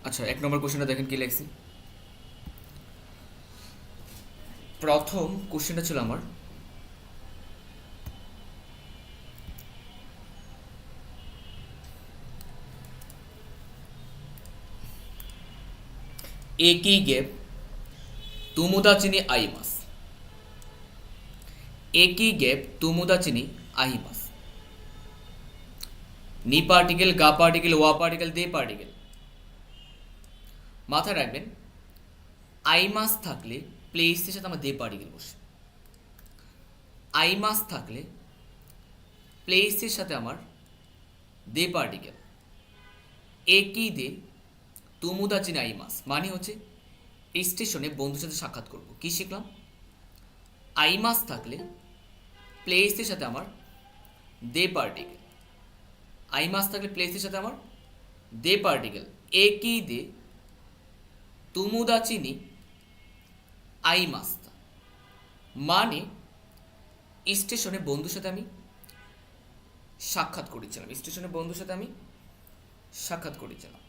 আচ্ছা, 1 নম্বর কোশ্চেনটা দেখেন কি লেখছি। প্রথম কোশ্চেনটা ছিল আমার, একই গেপ তুমুদা চিনি আই মাস। একই গেপ তুমুদা চিনি আই মাস। নি পার্টিকেল, গা পার্টিকেল, ওয়া পার্টিকেল, দে পার্টিকেল। মাথায় রাখবেন, আই মাস থাকলে প্লেসের সাথে আমার দে পার্টিকেল বসে। আই মাস থাকলে প্লেসের সাথে আমার দে পার্টিকেল। একই দে তুমুদা চিনি আই মাস মানে হচ্ছে স্টেশনে বন্ধুর সাথে সাক্ষাৎ করব। কি শিখলাম? আই মাস থাকলে প্লেসের সাথে আমার দে পার্টিকেল। আই মাস থাকলে প্লেসের সাথে আমার দে পার্টিকেল। একই দে তুমুদা চিনি আই মাস্তা মানে স্টেশনে বন্ধুর সাথে আমি সাক্ষাৎ করেছিলাম। স্টেশনে বন্ধুর সাথে আমি সাক্ষাৎ করেছিলাম।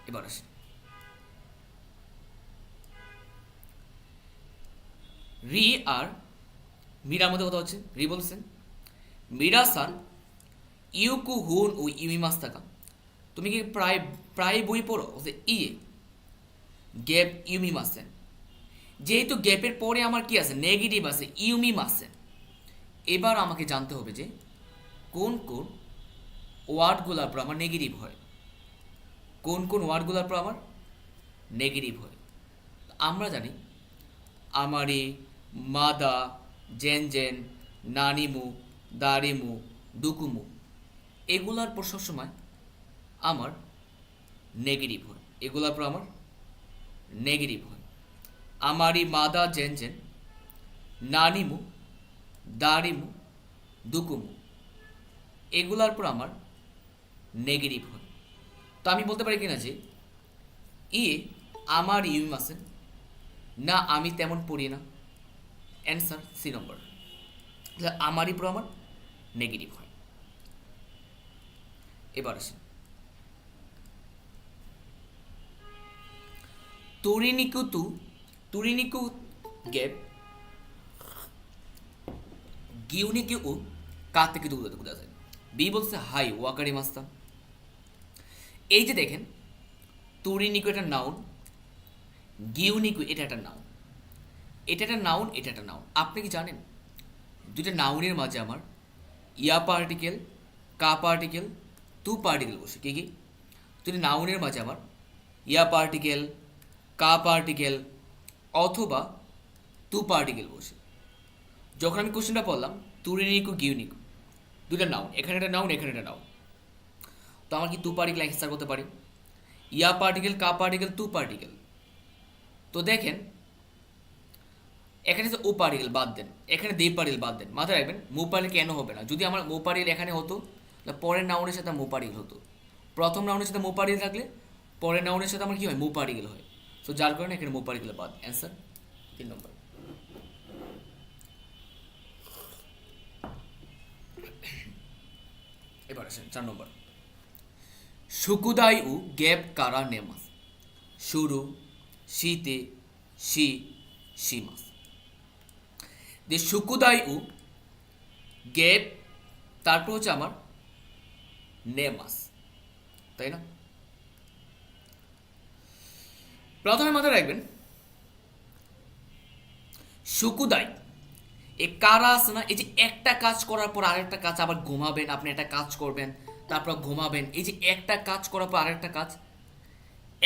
এবার আসি, রি আর মীরার মধ্যে কথা হচ্ছে। রি বলছেন, মীরা সান ইউকু হুন ও ইউমি মাস্তাকা। তুমি কি প্রায় প্রায় বই পড়ো? বলছে ইয়ে গ্যাপ ইউমি মাসেন। যেহেতু গ্যাপের পরে আমার কি আছে, নেগেটিভ আছে, ইউমি মাসেন। এবার আমাকে জানতে হবে যে কোন কোন ওয়ার্ডগুলোর পর আমার নেগেটিভ হয়। কোন কোন ওয়ার্ডগুলোর পর আমার নেগেটিভ হয়। আমরা জানি আমারি, মাদা, জেন জেন, নানিমু, দারিমু, দুকুমু, এগুলার পর সবসময় আমার নেগেটিভ হয়। এগুলার পর আমার নেগেটিভ হয়। আমারি, মাদা, জেন জেন, নানিমু, দারিমু, দুকুমু, এগুলার পর আমার নেগেটিভ হয়। তো আমি বলতে পারি কিনা যে ইয়ে আমার ইউম আছে না, আমি তেমন পড়ি না। অ্যান্সার সি নম্বর। আমারই পর আমার নেগেটিভ হয়। এবার আসি, তুরিনিকু তু তুরিনিকু গেপ গিউনিকে ও কাতে কিন্তু উদাতে যায়। বি বলছে হাই ওয়াকারি মাস্তা। এই যে দেখেন, তুরিনিকু এটা নাউন, গিউনিকু এটা একটা নাউন। এটা একটা নাউন, এটা একটা নাউন। আপনি কি জানেন দুইটা নাউনের মাঝে আমার ইয়া পার্টিকেল, কা পার্টিকেল, তু পার্টিকেল বসে। কি কি? দুইটা নাউনের মাঝে আমার ইয়া পার্টিকেল, কা পার্টিকেল অথবা তু পার্টিকেল বসে। যখন আমি কোশ্চেনটা পড়লাম তুরিনিকু গিউনিকু, দুইটা নাউন, এখানে একটা নাউন, এখানে একটা নাউন, তো আমার কি তু পার্টিকেল অ্যান্সার করতে পারি? ইয়া পার্টিকেল, কা পার্টিকেল, তু পার্টিকেল। তো দেখেন, এখানে ও পার্টিকেল বাদ দেন, এখানে দে পার্টিকেল বাদ দেন। মাথায় রাখবেন মো পার্টিকেল কেন হবে না। যদি আমার মো পার্টিকেল এখানে হতো তাহলে পরের নাউনের সাথে মো পার্টিকেল হতো। প্রথম নাউনের সাথে মো পার্টিকেল থাকলে পরের নাউনের সাথে আমার কি হয়, মো পার্টিকেল হয়। তো যার কারণে এখানে মো পার্টিকেল বাদ। অ্যান্সার 3 নম্বর। এবার আসেন 4 নম্বর, সুকুদাই উ গ্যাপ কারা নেমাস। শুরু, শীতে, শি, সীমাস। যে সুকুদাই উ গ্যাপ, তারপর হচ্ছে আমার নেমাস, তাই না? প্রথমে মাথায় রাখবেন সুকুদাই, এই কারা আছে না, এই যে একটা কাজ করার পর আরেকটা কাজ, আবার ঘুমাবেন, আপনি একটা কাজ করবেন তারপর ঘুমাবেন, এই যে একটা কাজ করার পর আরেকটা কাজ,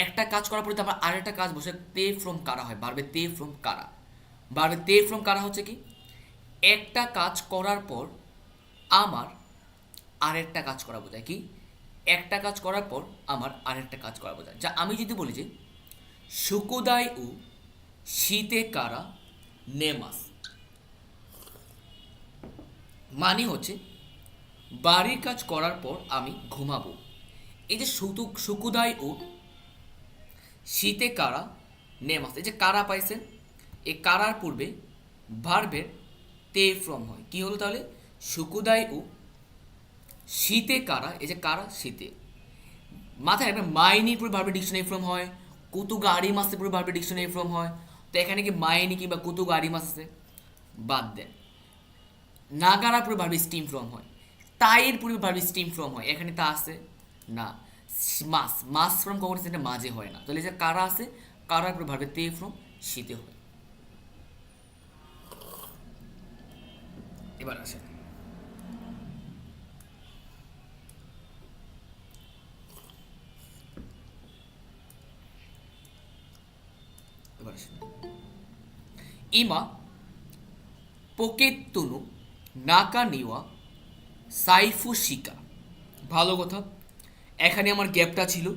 একটা কাজ করার পরে আবার আরেকটা কাজ বসে, তে ফ্রম কারা হয়, বারবে তে ফ্রম কারা। বারবে তে ফ্রম কারা হচ্ছে কি, একটা কাজ করার পর আমার আরেকটা কাজ করা বোঝায়। কি? একটা কাজ করার পর আমার আরেকটা কাজ করা বোঝায়। যা আমি যদি বলি যে সুকুদাই উ শীতে কারা নেমাস, মানে হচ্ছে বাড়ির কাজ করার পর আমি ঘুমাবো। এই যে সুকুদাই ও শীতে কারা নেমাস, এই যে কারা পাইছেন, এই কারার পূর্বে ভার্বের তে ফ্রম হয়। কি হলো তাহলে? সুকুদাই ও শীতে কারা, এই যে কারা শীতে, মাথায় রাখবেন মাইনি পুরো ভার্বের ডিকশনারি ফর্ম হয়, কুতু গাড়ি মাসে পুরো ভার্বের ডিকশনারি ফর্ম হয়। তো এখানে কি মাইনি কিংবা কুতু গাড়ি মাস আছে? বাদ দেন। নাগারা পুরো ভার্বের স্টিম ফর্ম হয়, তাইয়ের পুরো ভার্বের স্টিম ফর্ম হয়, এখানে তা আছে না। মাস মাস ফর্ম কখন সেটা মাঝে হয় না, তাহলে যে কারা আছে, কারা পুরো ভার্বের তে ফর্ম শীতে হয়। এবার আসে এবার আসে ইমা পোকেতুনু নাকা নিওয়া সাইফু শিকা। ভালো কথা, এখানে আমার গ্যাপটা ছিল।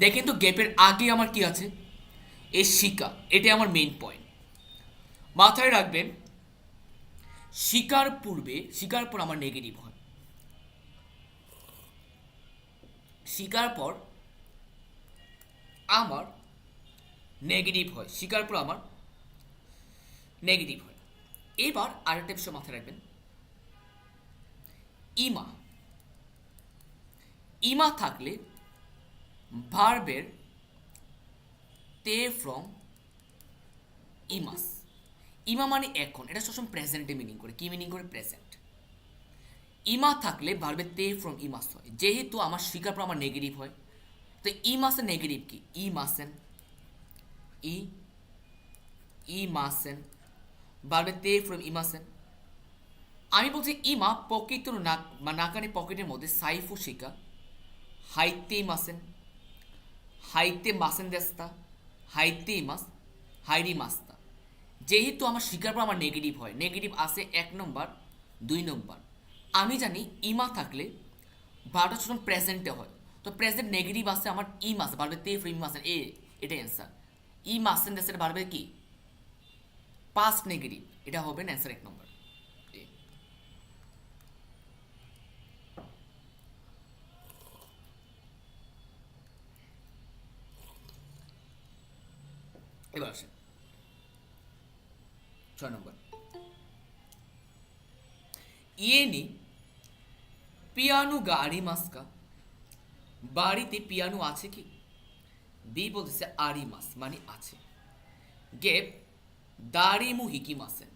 দেখেন তো গ্যাপের আগে আমার কি আছে, এ শিকা, এটা আমার মেইন পয়েন্ট। মাথায় রাখবেন শিকার পূর্বে, শিকার পর আমার নেগেটিভ হয়, শিকার পর আমার নেগেটিভ হয়, শিকার পর আমার নেগেটিভ হয়। এবার আরেকটা বিষয় মাথায় রাখবেন, ইমা, ইমা থাকলে ভার্বের তে ফ্রম ইমাস। ইমা মানে এখন, এটা সবসময় প্রেজেন্টে মিনিং করে। কি মিনিং করে? প্রেজেন্ট। ইমা থাকলে ভার্বের তে ফ্রম ইমাস হয়, যেহেতু আমার শিকার পর আমার নেগেটিভ হয়, তো ইমাসের নেগেটিভ কি? ই মাসেন, ই ই মাসেন, ভার্বের তে ফ্রম ইমাসেন। আমি বলছি ইমা পকেট নাকানি পকেটের মধ্যে সাইফু শিকা হাইতে মাসেন, হাইতে মাসেন দেস্তা, হাইতে মাস, হাইরি মাস্তা। যেহেতু আমার শিকার পর আমার নেগেটিভ হয়, নেগেটিভ আসে 1 নম্বর 2 নম্বর। আমি জানি ইমা থাকলে ভার্বটা সবসময় প্রেজেন্টে হয়, তো প্রেজেন্ট নেগেটিভ আসে আমার ই মাস, ভার্বে তে ফ্রম মাসেন, এটাই অ্যান্সার। ই মাসেন দেশের ভার্বে কি? পাস্ট নেগেটিভ, এটা হবে না অ্যান্সার 1 নম্বর। এবার আসেন 6 নম্বর, ইয়েনি পিয়ানো গাড়ি মাস্কা। বাড়িতে পিয়ানো আছে কি? বি বলতেছে আরি মাস মানে আছে। গেপ দাড়িমু হিকি মাসেন,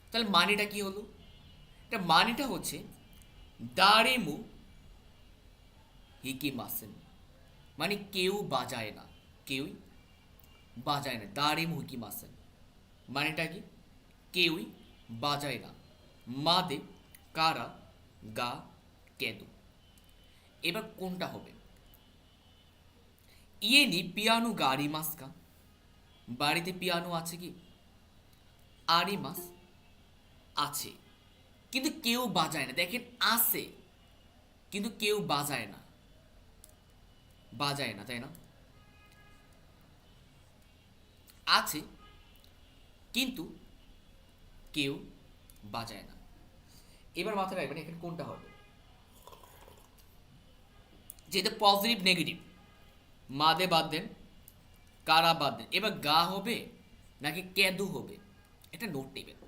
তাহলে মানেটা কি হলো? এটা মানেটা হচ্ছে দাড়িমু হিকি মাসেন, মানে কেউ বাজায় না, কেউই বাজায় না। দাড়িমু হিকি মাসেন মানেটা কি? কেউই বাজায় না। মাদে কারা গা কেদু। এবার কোনটা হবে? ইয়েনি পিয়ানো গাড়ি মাস্কা, বাড়িতে পিয়ানো আছে কি? আরি মাস আছে, কিন্তু কেউ বাজায় না। দেখেন আছে কিন্তু কেউ বাজায় না, বাজায় না, তাই না? আছে কিন্তু কেউ বাজায় না। এবার মাথায় রাখবেন এখানে কোনটা হবে, যেহেতু পজিটিভ নেগেটিভ, মাদে বাদ দেন, কারা বাদ দেন। এবার গা হবে নাকি কেদু হবে, এটা নোট নেবেন,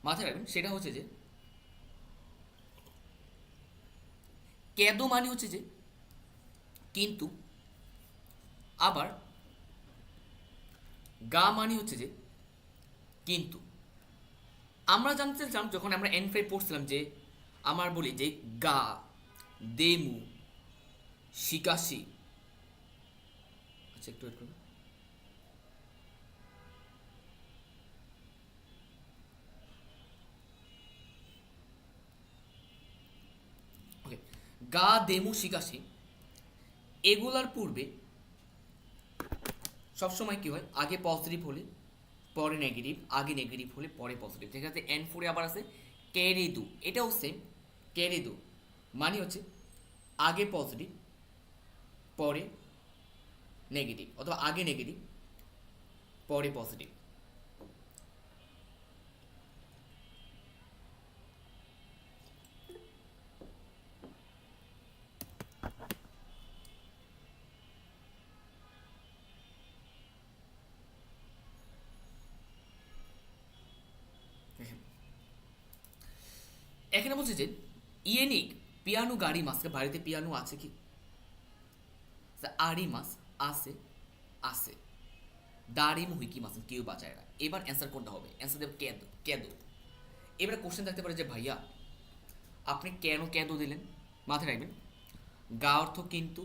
মাথায় রাখবেন। সেটা হচ্ছে যে কেদু মানে হচ্ছে যে কিন্তু, আবার গা মানে হচ্ছে যে কিন্তু। আমরা জানতে চান যখন আমরা এন5 পড়ছিলাম যে আমার বলি যে গা, দেমু, শিকাশি। আচ্ছা একটু ওয়েট করুন। ওকে, গা, দেমু, শিকাশি এগুলার পূর্বে সবসময় কি হয়? আগে পজিটিভ হলে পরে নেগেটিভ, আগে নেগেটিভ হলে পরে পজিটিভ। ঠিক আছে, এন4 আবার আছে কেরিদু, এটাও সেম। কেরিদু মানে হচ্ছে আগে পজিটিভ পরে নেগেটিভ, অথবা আগে নেগেটিভ পরে পজিটিভ। এখানে বলছে যে ইয়েনিক পিয়ানো গাড়ি মাস্কে, বাড়িতে পিয়ানো আছে কি? আরিমাস আছে আছে দারিম হুইকি মাস কেউ বাঁচায় না। এবার অ্যান্সার কোনটা হবে? অ্যান্সার দেবে কেদো কেদো। এবারে কোশ্চেন থাকতে পারে যে ভাইয়া আপনি কেন কেদো দিলেন? মাথায় রাখবেন গা অর্থ কিন্তু,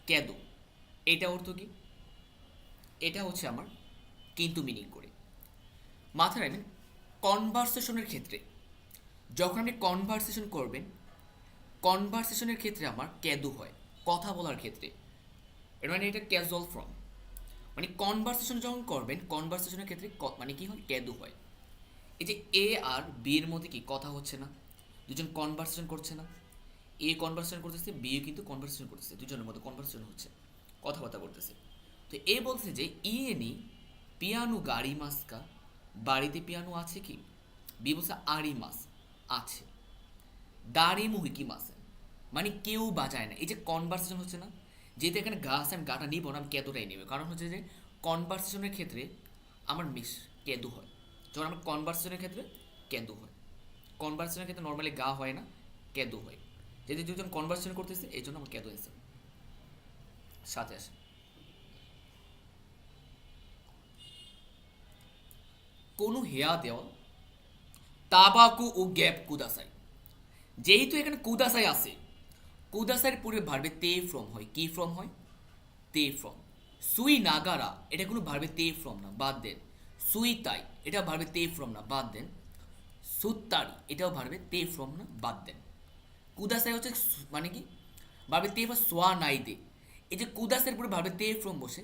কেদো এটা অর্থ কি? এটা হচ্ছে আমার কিন্তু মিনিং করে। মাথায় রাখবেন কনভারসেশনের ক্ষেত্রে যখন আপনি কনভারসেশন করবেন, কনভারসেশনের ক্ষেত্রে আমার ক্যাদু হয় কথা বলার ক্ষেত্রে। এর মানে এটা ক্যাজুয়াল ফর্ম, মানে কনভারসেশন যখন করবেন কনভারসেশনের ক্ষেত্রে মানে কি হয়? ক্যাদু হয়। এই যে এ আর বি এর মধ্যে কি কথা হচ্ছে না? দুজন কনভারসেশন করছে না? এ কনভারসেশন করতেছে, বিও কিন্তু কনভারসেশন করতেছে, দুজনের মধ্যে কনভারসেশন হচ্ছে, কথাবার্তা করতেছে। তো এ বলছে যে ইয়েনি পিয়ানো গাড়ি মাসকা, বাড়িতে পিয়ানো আছে কি? বি বলছে আড়ি মাস আছে, দাঁড়ি মুহিকি মাসে মানে কেউ বাজায় না। এই যে কনভারসেশন হচ্ছে না, যেহেতু এখানে গা আছে আমি গাটা নিব না, আমি কেদোটাই নেবে, কারণ হচ্ছে যে কনভারসেশনের ক্ষেত্রে আমার মিস কেদু হয়। যখন আমার কনভারসেশনের ক্ষেত্রে কেদু হয়, কনভারসেশনের ক্ষেত্রে নর্মালি গা হয় না, কেদু হয়। যেহেতু দুজন কনভারসেশন করতেছে এই জন্য আমার কেদু অ্যান্সার সাথে আসে। কোনো হেয়া দেওয়া তাবাকু ও গ্যাপ কুদাসাই। যেহেতু এখানে কুদাসাই আছে, কুদাসাইয়ের পূর্বে ভার্বে তে ফ্রম হয়। কি ফ্রম হয়? তে ফ্রম। সুই নাগারা এটা কোনো ভার্বে তে ফ্রম না, বাদ দেন। সুই তাই এটা ভার্বে তে ফ্রম না, বাদ দেন। সুত্তারি এটাও ভার্বে তে ফ্রম না, বাদ দেন। কুদাসাই হচ্ছে মানে কি? ভার্বে তে বা সোয়া নাই দে। এই যে কুদাসের পরে ভার্বে তে ফ্রম বসে,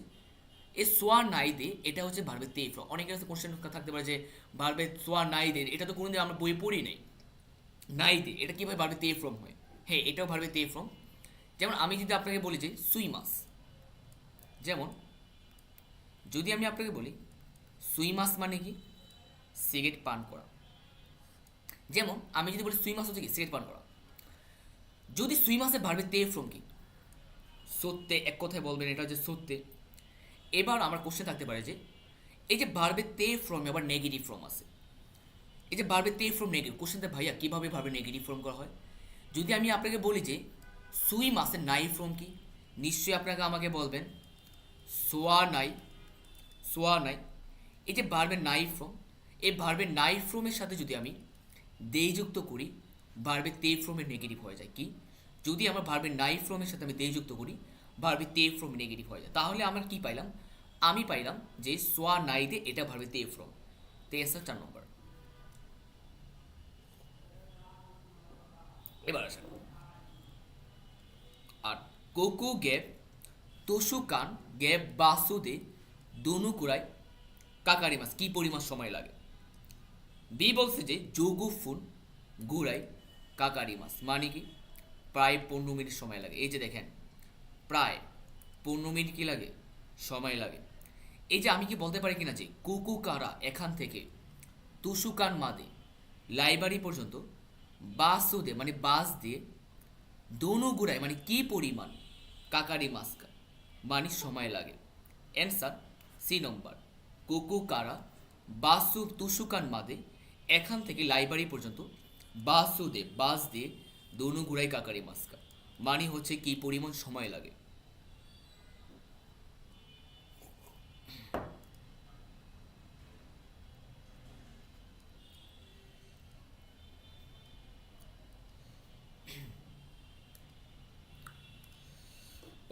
এ সোয়া নাই দে এটা হচ্ছে ভার্বে তে ফ্রম। অনেকের কাছে কোশ্চেন থাকতে পারে যে ভার্বে সোয়া নাই দে এটা তো কোনোদিন আমরা বই পড়ি নাই, নাই দে এটা কীভাবে ভার্বে তে ফ্রম হয়? হ্যাঁ এটাও ভার্বে তে ফ্রম। যেমন আমি যদি আপনাকে বলি যে সুই মাছ, যেমন যদি আমি আপনাকে বলি সুই মাছ মানে কি? সিগারেট পান করা। যেমন আমি যদি বলি সুই মাছ হচ্ছে কি? সিগারেট পান করা। যদি সুই মাছের ভার্বে তে ফ্রম কি? সত্যে, এক কথায় বলবেন এটা হচ্ছে সত্যে। এবার আমার কোশ্চেন থাকতে পারে যে এই যে ভার্বে তে ফ্রম আবার নেগেটিভ ফর্ম আছে। এই যে ভার্বে তে ফ্রম নেগেটিভ, কোশ্চেনটা ভাইয়া কীভাবে ভার্বে নেগেটিভ ফর্ম করা হয়? যদি আমি আপনাকে বলি যে সুই মাছের নাই ফ্রম কি? নিশ্চয়ই আপনাকে আমাকে বলবেন সোয়া নাই, সোয়া নাই। এই যে ভার্বের নাই ফ্রম, এই ভার্বের নাই ফ্রমের সাথে যদি আমি দেই যুক্ত করি, ভার্বে তে ফ্রমের নেগেটিভ হয়ে যায় কি? যদি আমার ভার্বের নাই ফ্রমের সাথে আমি দেই যুক্ত করি, ভার্বে তে ফ্রম নেগেটিভ হয়ে যায়। তাহলে আমরা কি পাইলাম? আমি পাইলাম যে সোয়া নাই দে এটা ভার্বে তে ফ্রম। তো এসে 4 নম্বর। এবার আসেন আর কোকো গ্যাপ তোষুকান গ্যাপ বাসুদে দনুকুরাই কাকারি মাছ কি পরিমাণ সময় লাগে? বি বলছে যে যোগু ফুন গুড়াই কাকারি মাছ মানে কি? প্রায় 15 মিনিট সময় লাগে। এই যে দেখেন প্রায় 15 মিনিট কি লাগে? সময় লাগে। এই যে আমি কি বলতে পারি কিনা যে কুকু কারা এখান থেকে তুসুকান মাদে লাইব্রেরি পর্যন্ত বাসুদে মানে বাস দিয়ে দনুগুড়াই মানে কি পরিমাণ কাকারি মাস্কা মানে সময় লাগে? অ্যান্সার সি নম্বর কোকো কারা বাসু তুসুকান মাদে এখান থেকে লাইব্রেরি পর্যন্ত বাসুদে বাস দিয়ে দনুগুড়াই কাকারি মাস্কা মানে হচ্ছে কি পরিমাণ সময় লাগে।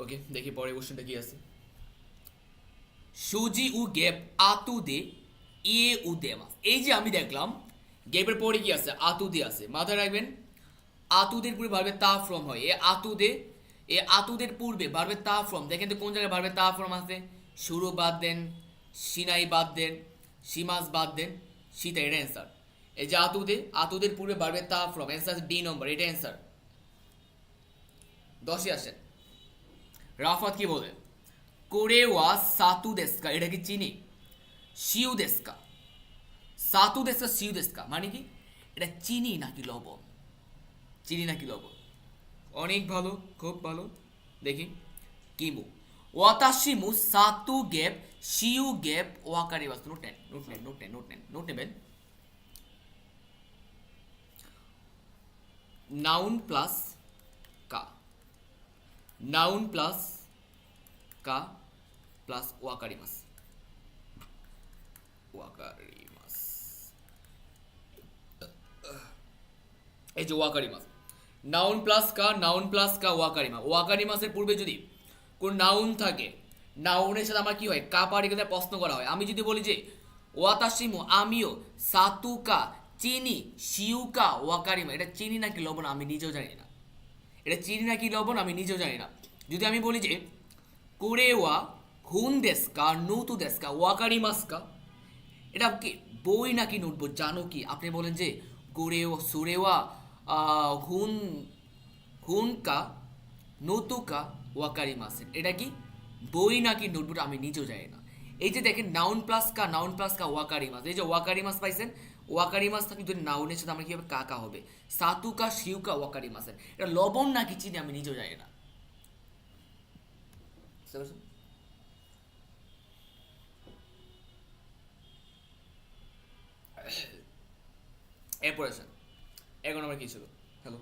ওকে দেখি পরের কোশ্চেনটা কি আছে। সুজি উ গেপ আতু দে ইয়ে উ দেমাস। এই যে আমি দেখলাম গেপের পরে কি আছে? আতু দে আছে। মাথায় রাখবেন আতুদের পূর্বে ভার্বে তা ফ্রম হয়। এ আতুদের পূর্বে ভার্বে তা ফ্রম, দেখেন তো কোন জায়গায় ভার্বে তা ফ্রম আছে? শুরু বাদ দেন, সিনাই বাদ দেন, সীমাস বাদ দেন, সীতা, এটা অ্যান্সার। এই যে আতুদের পূর্বে ভার্বে তা ফ্রম, অ্যান্সার ডি নম্বর, এটা অ্যান্সার। 10-এ আসেন। রাফাত কি বলে? কোরে ওয়া সাতু দেস্কা এটা কি চিনি? শিউ দেস্কা, সাতু দেস্কা শিউ দেস্কা মানে কি? এটা চিনি নাকি লবণ? চিনি নাকি লবণ? অনেক ভালো, খুব ভালো। দেখি কিমু ওয়াতাশিমু সাতু গ্যাপ শিউ গ্যাপ ওয়াকারি বাস। নোট নেন নোট নেন নোট নেন নোট নেন নোট নেবেন। নাউন প্লাস কা, নাউন প্লাস কা প্লাস ওয়াকারিমাস। ওয়াকারিমাস, এই যে ওয়াকারিমাস, নাউন প্লাস কা, নাউন প্লাস কা, ওয়াকারিমা। ওয়াকারিমাসের পূর্বে যদি কোন নাউন থাকে, নাউনের সাথে আমার কি হয়, কা পার্টিকেলে প্রশ্ন করা হয়। আমি যদি বলি যে ওয়াতাশিমু, আমিও, সাতুকা চিনি, শিউকা ওয়াকারিমা, এটা চিনি নাকি লবণ আমি নিজেও জানি না, এটা চিনি নাকি লবণ আমি নিজেও জানি না। যদি আমি বলি যে কোরেওয়া হুন দেস্কা নুতু দেস্কা ওয়াকারিমাস্কা, এটা কি বই নাকি নোটবুক জানো কি? আপনি বলেন যে কোরেও সুরেওয়া হুন হুনকা নতুকা ওয়াকারিমাসেন, এটা কি বই নাকি নোটবুক আমি নিজেও জানি না। এই যে দেখেন নাউন প্লাস কা, নাউন প্লাস কা ওয়াকারিমাস, এই যে ওয়াকারিমাস পাইছেন, ওয়াকারিমাস থাকলে যদি নাউনের সাথে আমার কি হবে, কাকা হবে। সাতুকা শিউকা ওয়াকারিমাসেন, এটা লবণ নাকি চিনি আমি নিজেও জানি না। বুঝতে পারছেন? এরপর আসেন, এখন আমার কি ছিল? হ্যালো,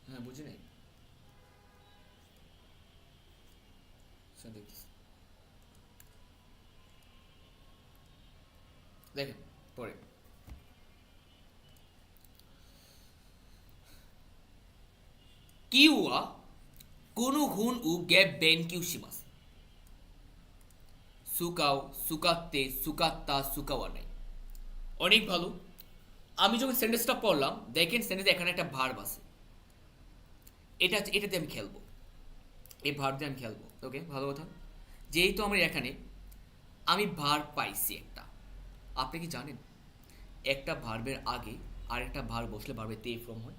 হ্যাঁ বুঝি নাই, দেখতেছি, দেখেন পরে কিউয়া কোনো হুন উ গ্যাপ বেন কিউ শিমাস সুকাও সুকাত্তে সুকাত্তা সুকাওয়া নাই। অনেক ভালো। আমি যখন সেন্টেন্সটা পড়লাম, দেখেন সেন্টেন্সে এখানে একটা ভার্ব আছে, এটাতে আমি খেলবো, এই ভার্ব দিয়ে আমি খেলবো। ওকে, ভালো কথা। যেহেতু আমার এখানে আমি ভার্ব পাইছি একটা, আপনি কি জানেন একটা ভার্বের আগে আরেকটা ভার্ব বসলে ভার্বের তে ফ্রম হয়?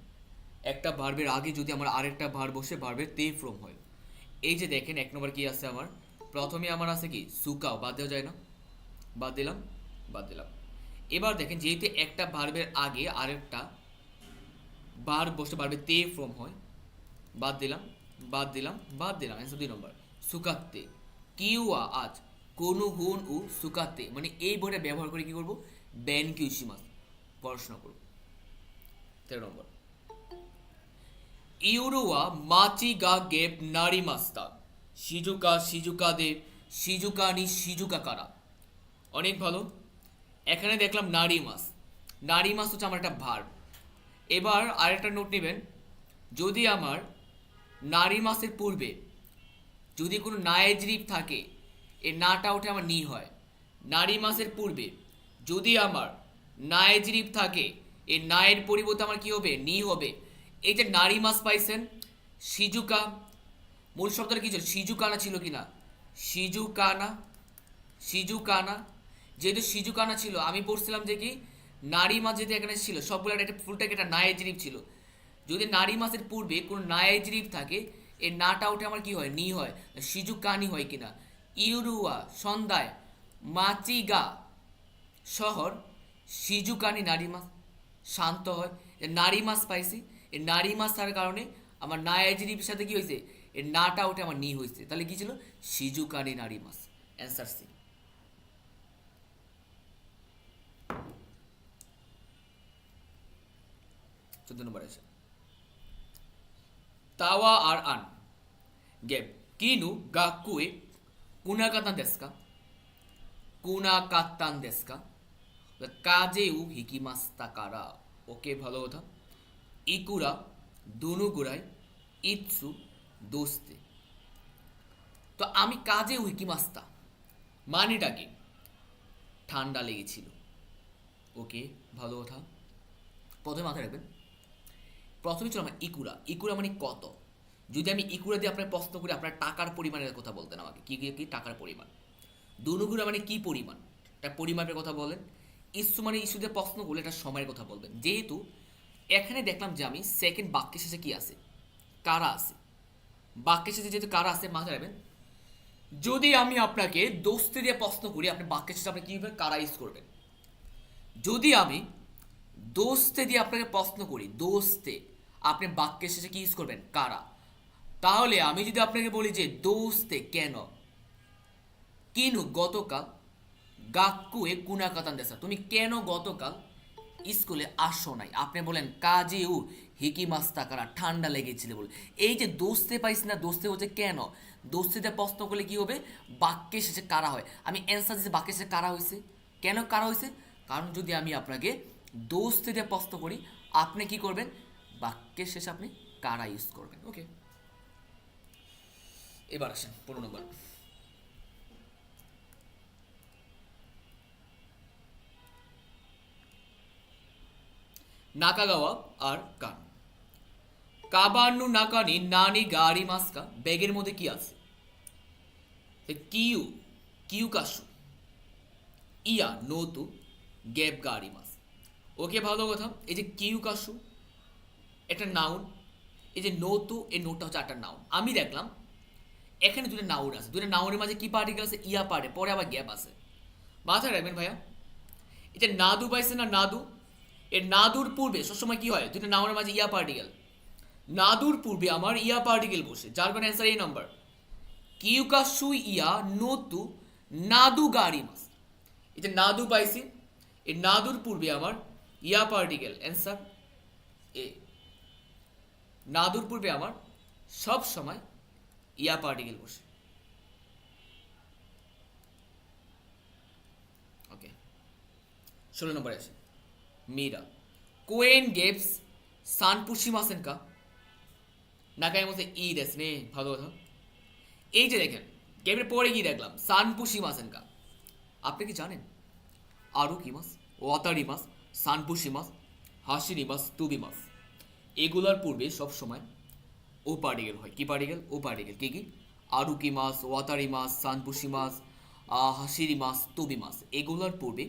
একটা ভার্বের আগে যদি আমার আরেকটা ভার্ব বসে ভার্বের তে ফ্রম হয়। এই যে দেখেন এক নম্বর কি আছে আমার, প্রথমে আমার আছে কি সুকাও, বাদ দেওয়া যায় না, বাদ দিলাম, বাদ দিলাম। এবার দেখেন যেহেতু একটা ভার্বের আগে আরেকটা ভার্ব বসে ভার্বের তে ফ্রম হয়, বাদ দিলাম, বাদ দিলাম, বাদ দিলাম। অ্যান্সার 2 নম্বর, সুকাতে কিউয়া আজ কোনো হুন উ সুকাতে, মানে এই বোর্ডে ব্যবহার করে কি করব, ব্যান কিউসিমাস পড়াশোনা করব। 13 নম্বর, ইউরোয়া মাচি গা গেপ নারী মাস্তা সিজুকা সিজুকা দে সিজুকা নি সিজুকা কারা। অনেক ভালো। এখানে দেখলাম নারী মাস, নারী মাস হচ্ছে আমার একটা ভার্ব। এবার আরেকটা নোট নেবেন, যদি আমার নারী মাসের পূর্বে যদি কোনো নায়েজরিফ থাকে, এই নাটা উঠে আমার নি হয়। নারী মাসের পূর্বে যদি আমার নায়েজরিফ থাকে, এই নায়ের পরিবর্তে আমার কি হবে, নি হবে। এই যে নারী মাস পাইছেন, সিজুকা, মূল শব্দটা কি ছিল, সিজুকানা ছিল কিনা, সিজুকানা, সিজুকানা। যেহেতু সিজুকানা ছিল, আমি পড়ছিলাম যে কি নারী মাস যেহেতু এখানে ছিল, সবগুলো একটা ফুলটাকে একটা নায়েজরিফ ছিল। যদি নারী মাসের পূর্বে কোনো নায়েজরিফ থাকে, এই নাটা উঠে আমার কি হয়, নি হয়। সিজুকানি হয় কিনা, ইউরুয়া সন্ধ্যায়, মাচিগা শহর, সিজুকানি নারী মাস শান্ত হয়। নারী মাস পাইছি, এই নারী মাস থাকার কারণে আমার নায়েজরিফের সাথে কি হয়েছে, এই নাটা উঠে আমার নি হয়েছে। তাহলে কি ছিল, সিজুকানি নারী মাস। Answer C. 14 নম্বর আছে তাওয়া আর আন গেপ কিনু গাকুয়ে কুনাকাতান দেস্কা, কুনাকাতান দেস্কা কাজেউ হিকিমাস্তা কারা। ওকে, ভালো কথা। ইকুরা দুনুগুরাই ইৎসু দোস্তে, তো আমি কাজে হিকিমাস্তা মানেটা কি, ঠান্ডা লেগেছিল। ওকে, ভালো কথা। প্রথমে মাথায় রাখবেন, প্রথমে ছিল আমার ইকুরা, ইকুরা মানে কত। যদি আমি ইকুরা দিয়ে আপনার প্রশ্ন করি, আপনার টাকার পরিমাণের কথা বলতেন আমাকে, কি কি টাকার পরিমাণ। দুনুগুরা মানে কি পরিমাণ, একটা পরিমাপের কথা বলেন। ইস্যু মানে ইস্যু দিয়ে প্রশ্ন করলে একটা সময়ের কথা বলবেন। যেহেতু এখানে দেখলাম যে আমি সেকেন্ড বাক্যের শেষে কি আছে, কারা আছে। বাক্যের শেষে যেহেতু কারা আছে, মাথায় রাখবেন। যদি আমি আপনাকে দোস্তে দিয়ে প্রশ্ন করি, আপনি বাক্যের শেষে আপনি কীভাবে কারা ইউজ করবেন। যদি আমি দোস্তে দিয়ে আপনাকে প্রশ্ন করি, দোস্তে, আপনি বাক্যের শেষে কি ইউজ করবেন, কারা। তাহলে আমি যদি আপনাকে বলি যে দোস্তে কেন, কিনু গতকাল, গাক্কু এ কুনাকাতান দেশা, তুমি কেন গতকাল স্কুলে আসো নাই, আপনি বলেন কাজেও হিকি মাস্তা কারা ঠান্ডা লেগেছিল বলে। এই যে দোস্তে পাইছি না, দোস্তে হচ্ছে কেন, দোস্তিতে প্রশ্ন করলে কি হবে, বাক্যের শেষে কারা হয়। আমি অ্যান্সার দিচ্ছি বাক্যের শেষে কারা হয়েছে। কেন কারা হয়েছে? কারণ যদি আমি আপনাকে দোস্তিতে প্রশ্ন করি, আপনি কি করবেন, বাক্যের শেষে আপনি কারা ইউজ করবেন। ওকে, এবার আসেন 15 নম্বর। নাকাগাওয়া আর কান। কাবান্নু নাকানি নানি গাড়ি মাস্কা, ব্যাগের মধ্যে কি আছে? কিউ, কিউ কাশু, ইয়া নোতু, গ্যাপ গাড়ি মাস। ওকে, ভালো কথা। এই যে কিউ কাশু একটা নাউন, এই যে নোতু, এই নোটটা হচ্ছে একটা নাউন। আমি দেখলাম এখানে দুটো নাউন আছে, দুটো নাউনের মাঝে কি পার্টিকেল আছে, ইয়া পার্টে, পরে আবার গ্যাপ আছে। মাথায় রাখবেন ভাইয়া, এটা নাদু পাইছে না, নাদু, এর নাদুর পূর্বে সবসময় কি হয়, দুটো নাউনের মাঝে ইয়া পার্টিকেল। নাদুর পূর্বে আমার ইয়া পার্টিকেল বসে, যার কারণে অ্যান্সার এই নাম্বার। কিউকাসু ইয়া নোতু নাদু গাড়ি মাস। এটা নাদু পাইছি, এই নাদুর পূর্বে আমার ইয়া পার্টিকেল, অ্যান্সার এ। নাদুর পূর্বে আমার সব সময় ইয়া পার্টিকেল বসে। ওকে, 16 নম্বরে আসে মীরা। কোয়েন গেভস সান পুশিমাসেন কা, নাকায় মধ্যে ই দেশ নে, ভালো কথা। এই যে দেখেন, গেমের পরে গিয়ে দেখলাম সান পুশিমাসেন কা। আপনি কি জানেন আরু কি মাস, ওয়াতারি মাস, সান পুশিমাস, হাসিরি মাস, তুবি মাস, এগুলার পূর্বে সব সময় ও পার্টিকেল হয়। কি পার্টিকেল? ও পার্টিকেল। কি কি? আরুকি মাস, ওয়াতারি মাস, সানপুসি মাস, হাসিরি মাস, তুবি মাস, এগুলোর পূর্বে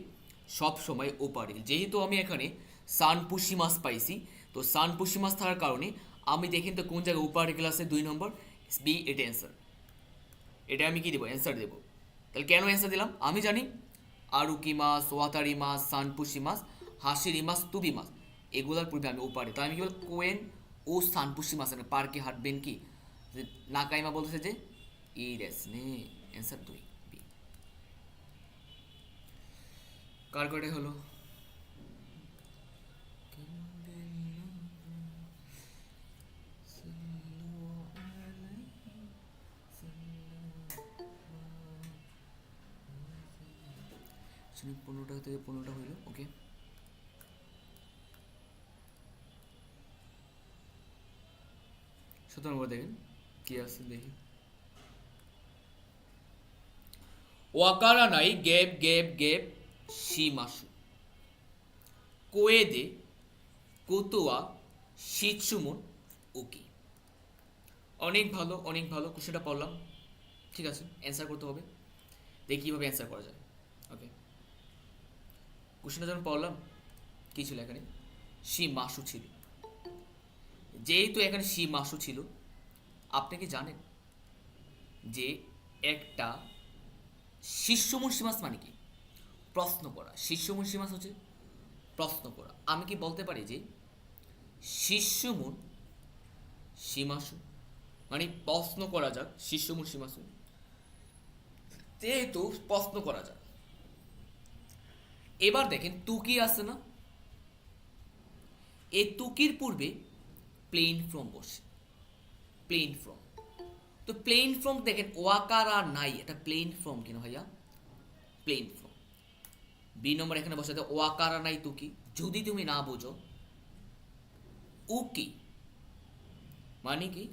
সব সময় ও পার্টিকেল। যেহেতু আমি এখানে সানপুসি মাস পাইছি, তো সানপুসি মাস থাকার কারণে আমি দেখেন তো কোন জায়গায় ও পার্টিকেল আছে, 2 নম্বর বি, এটা অ্যান্সার। এটা আমি কি দেবো, অ্যান্সার দেবো। তাহলে কেন অ্যান্সার দিলাম? আমি জানি আরুকি মাস, ওয়াতারি মাস, সানপুসি মাস, হাসিরি মাস, তুবি মাস, এগুলোর পূর্বে আমি ও পারি। তাই আমি কি বল, কোয়েন ও সানপুসি মাস পার্কে হাঁটবেন কি, নাকাইমা বলতেছে যে এই রেস নে, অ্যান্সার 2 বি। কার কয়টা হলো? শুনি 15টা থেকে 15টা হইলো। ওকে, 17 নম্বর দেখেন কি আছে দেখি। ওয়াকারা নাই গেপ গেপ গেপ শিমাসু, কোয়েদে কোতোয়া শিৎসুমুন ওকি। অনেক ভালো, অনেক ভালো। কোশ্চেনটা পড়লাম, ঠিক আছে, অ্যান্সার করতে হবে। দেখি কীভাবে অ্যান্সার করা যায়। ওকে, কোশ্চেনটা যখন পড়লাম কী ছিল এখানে, শি মাসু ছিল। যেহেতু এখানে শি মাসু ছিল, আপনি কি জানেন যে একটা শিষ্যমুষি মাস মানে কি? প্রশ্ন করা। শিষ্যমুষি মাস হচ্ছে প্রশ্ন করা। আমি কি বলতে পারি যে শিষ্যমুন সীমাসু মানে প্রশ্ন করা যাক, শিষ্যমুন সীমাসু, যেহেতু প্রশ্ন করা যাক। এবার দেখেন তুকি আছে না, এই তুকির পূর্বে প্লেন ফ্রম বসে, প্লেন ফ্রম। তো প্লেন ফ্রম দেখেন ওয়াকারা নাই, এটা প্লেন ফ্রম কেন ভাইয়া, প্লেন ফ্রম। বি নম্বর এখানে বসাতে ওয়াকারা নাই তুকি। যদি তুমি না বোঝো, উকি মানে কি,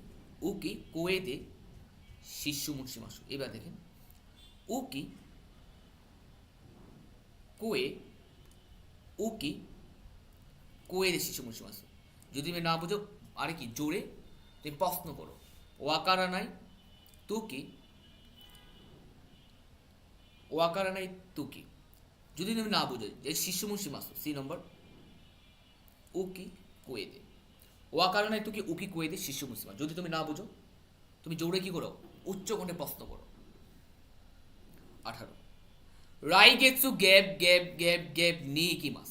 উকি কোয়েদে শিশু মুন্সিমাসু। এবার দেখেন উকি কোয়ে, উকি কোয়েদে শিশু মুন্সিমাসু। যদি তুমি না বোঝো, আরে কি জোরে তুমি প্রশ্ন করো, ওয়াকারা নাই তুকি, ওয়াকারা নাই তুকি। যদি তুমি না বোঝো যে শিশু মুন্সিমাসু, সি নম্বর উকি কোয়েদে, ওয়াকারা নাই তুকি উকি কোয়েদে শিশু মুন্সিমা। যদি তুমি না বোঝো, তুমি জোরে কি করো, উচ্চ কণ্ঠে প্রশ্ন করো। 18 রাইগেৎসু গ্যাপ গ্যাপ গ্যাপ গ্যাপ নি কি মাস,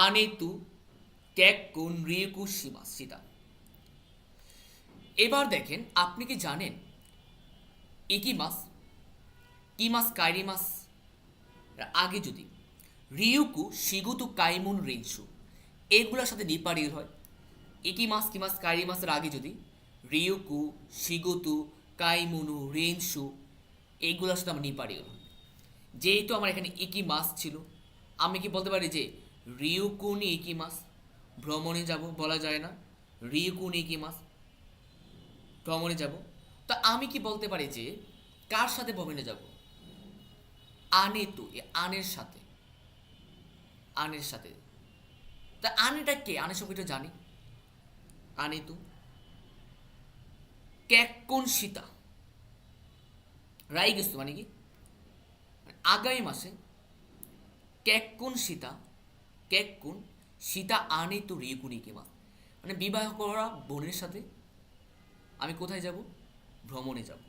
আনে তু ক্যাক কোন রিয়েকু সীমাস সীতা। এবার দেখেন, আপনি কি জানেন ইকি মাস, কি মাস, কাইরি মাস আগে যদি রিউকু শিগুতু কাইমুন রিনসু এগুলোর সাথে নিপারির হয়। ইকিমাস কিমাস কাইরিমাসের আগে যদি রিউকু শিগুতু কাইমুনু রিনসু এইগুলোর সাথে আমার নিপারির হয়। যেহেতু আমার এখানে ইকিমাস ছিল, আমি কি বলতে পারি যে রিউকুনি ইকিমাস ভ্রমণে যাব? বলা যায় না। রিউকুনি ইকিমাস ভ্রমণে যাব। তা আমি কি বলতে পারি যে কার সাথে ভ্রমণে যাব? আনেতু, আনের সাথে, আনের সাথে। তা আনেটা কে? আনের সব কিছু জানি। আনেতু কেক্কুন সীতা রাই গেছু মানে কি আগামী মাসে কেক্কুন সীতা, কেক্কুন সীতা আনেতু রিকুনি কিমা মানে বিবাহ করা বোনের সাথে আমি কোথায় যাব? ভ্রমণে যাব।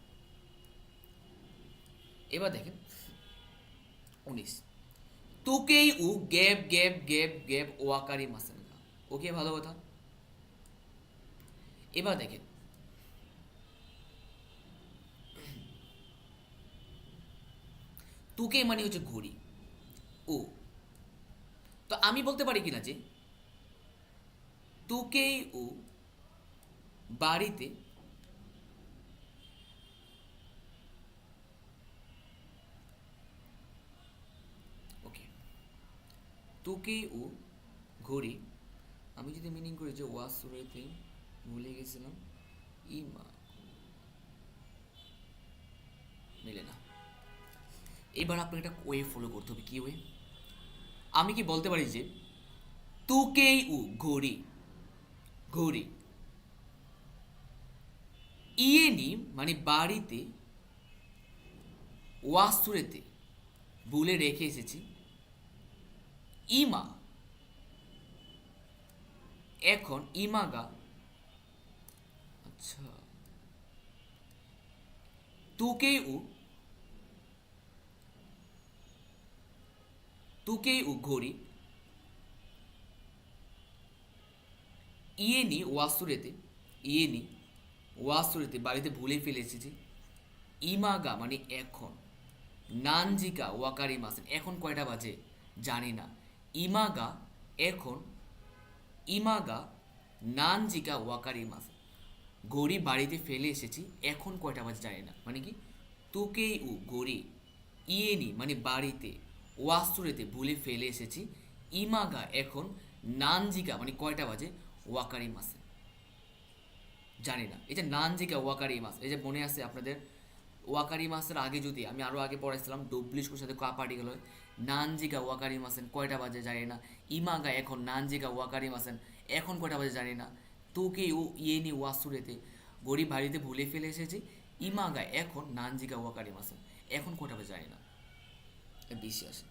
এবার দেখেন 19 তুকেই উ গেব গেব গেব গেব ওয়াকারি মাসানকা। ওকে, ভালো কথা। এবার দেখেন তুকে মানে হচ্ছে ঘড়ি, ও। তো আমি বলতে পারি কিনা যে তুকেই ও বাড়িতে ওকে তুকেই ও ঘড়ি, আমি যদি মিনিং করি যে ওয়াজ সুরেতে ভুলে গেছিলাম ইমা মিলে না। এবার আপনাকে একটা ওয়ে ফলো করতে হবে। কি ওয়ে? আমি কি বলতে পারি যে তুকেই উ ঘড়ি, ঘড়ি ইয়েনি মানে বাড়িতে ওয়াস্তুরেতে ভুলে রেখে এসেছি। ইমা এখন ইমাগা, আচ্ছা তুকেই উ, তুকেই উ ঘড়ি ইয়েনি ওয়াস্তুরেতে, ইয়েনি ওয়াস্তুরেতে বাড়িতে ভুলে ফেলে এসেছি। ইমাগা মানে এখন, নানজিকা ওয়াকারি মাসেন এখন কয়টা বাজে জানি না। ইমাগা এখন, ইমাগা নানজিকা ওয়াকারি মাসেন গড়ি বাড়িতে ফেলে এসেছি, এখন কয়টা বাজে জানি না। মানে কি তুকেই উ গড়ি ইয়েনি মানে বাড়িতে ওয়াস্তুরেতে ভুলে ফেলে এসেছি। ইমাগা এখন, নানজিকা মানে কয়টা বাজে ওয়াকারি মাসে জানি না। এই যে নানজিকা ওয়াকারি মাস, এই যে মনে আছে আপনাদের ওয়াকারি মাসের আগে যদি আমি আরও আগে পড়াইছিলাম ডব্লিশকুর সাথে কা পার্টিকেল হয়। নানজিকা ওয়াকারি মাসেন কয়টা বাজে জানি না। ইমাগা এখন, নানজিকা ওয়াকারি মাসেন এখন কয়টা বাজে জানি না। তোকে ও ইয়েনি ওয়াসুরেতে গরিব বাড়িতে ভুলে ফেলে এসেছি। ইমাগা এখন, নানজিকা ওয়াকারি মাসেন এখন কয়টা বাজে জানি না। বেশি আসে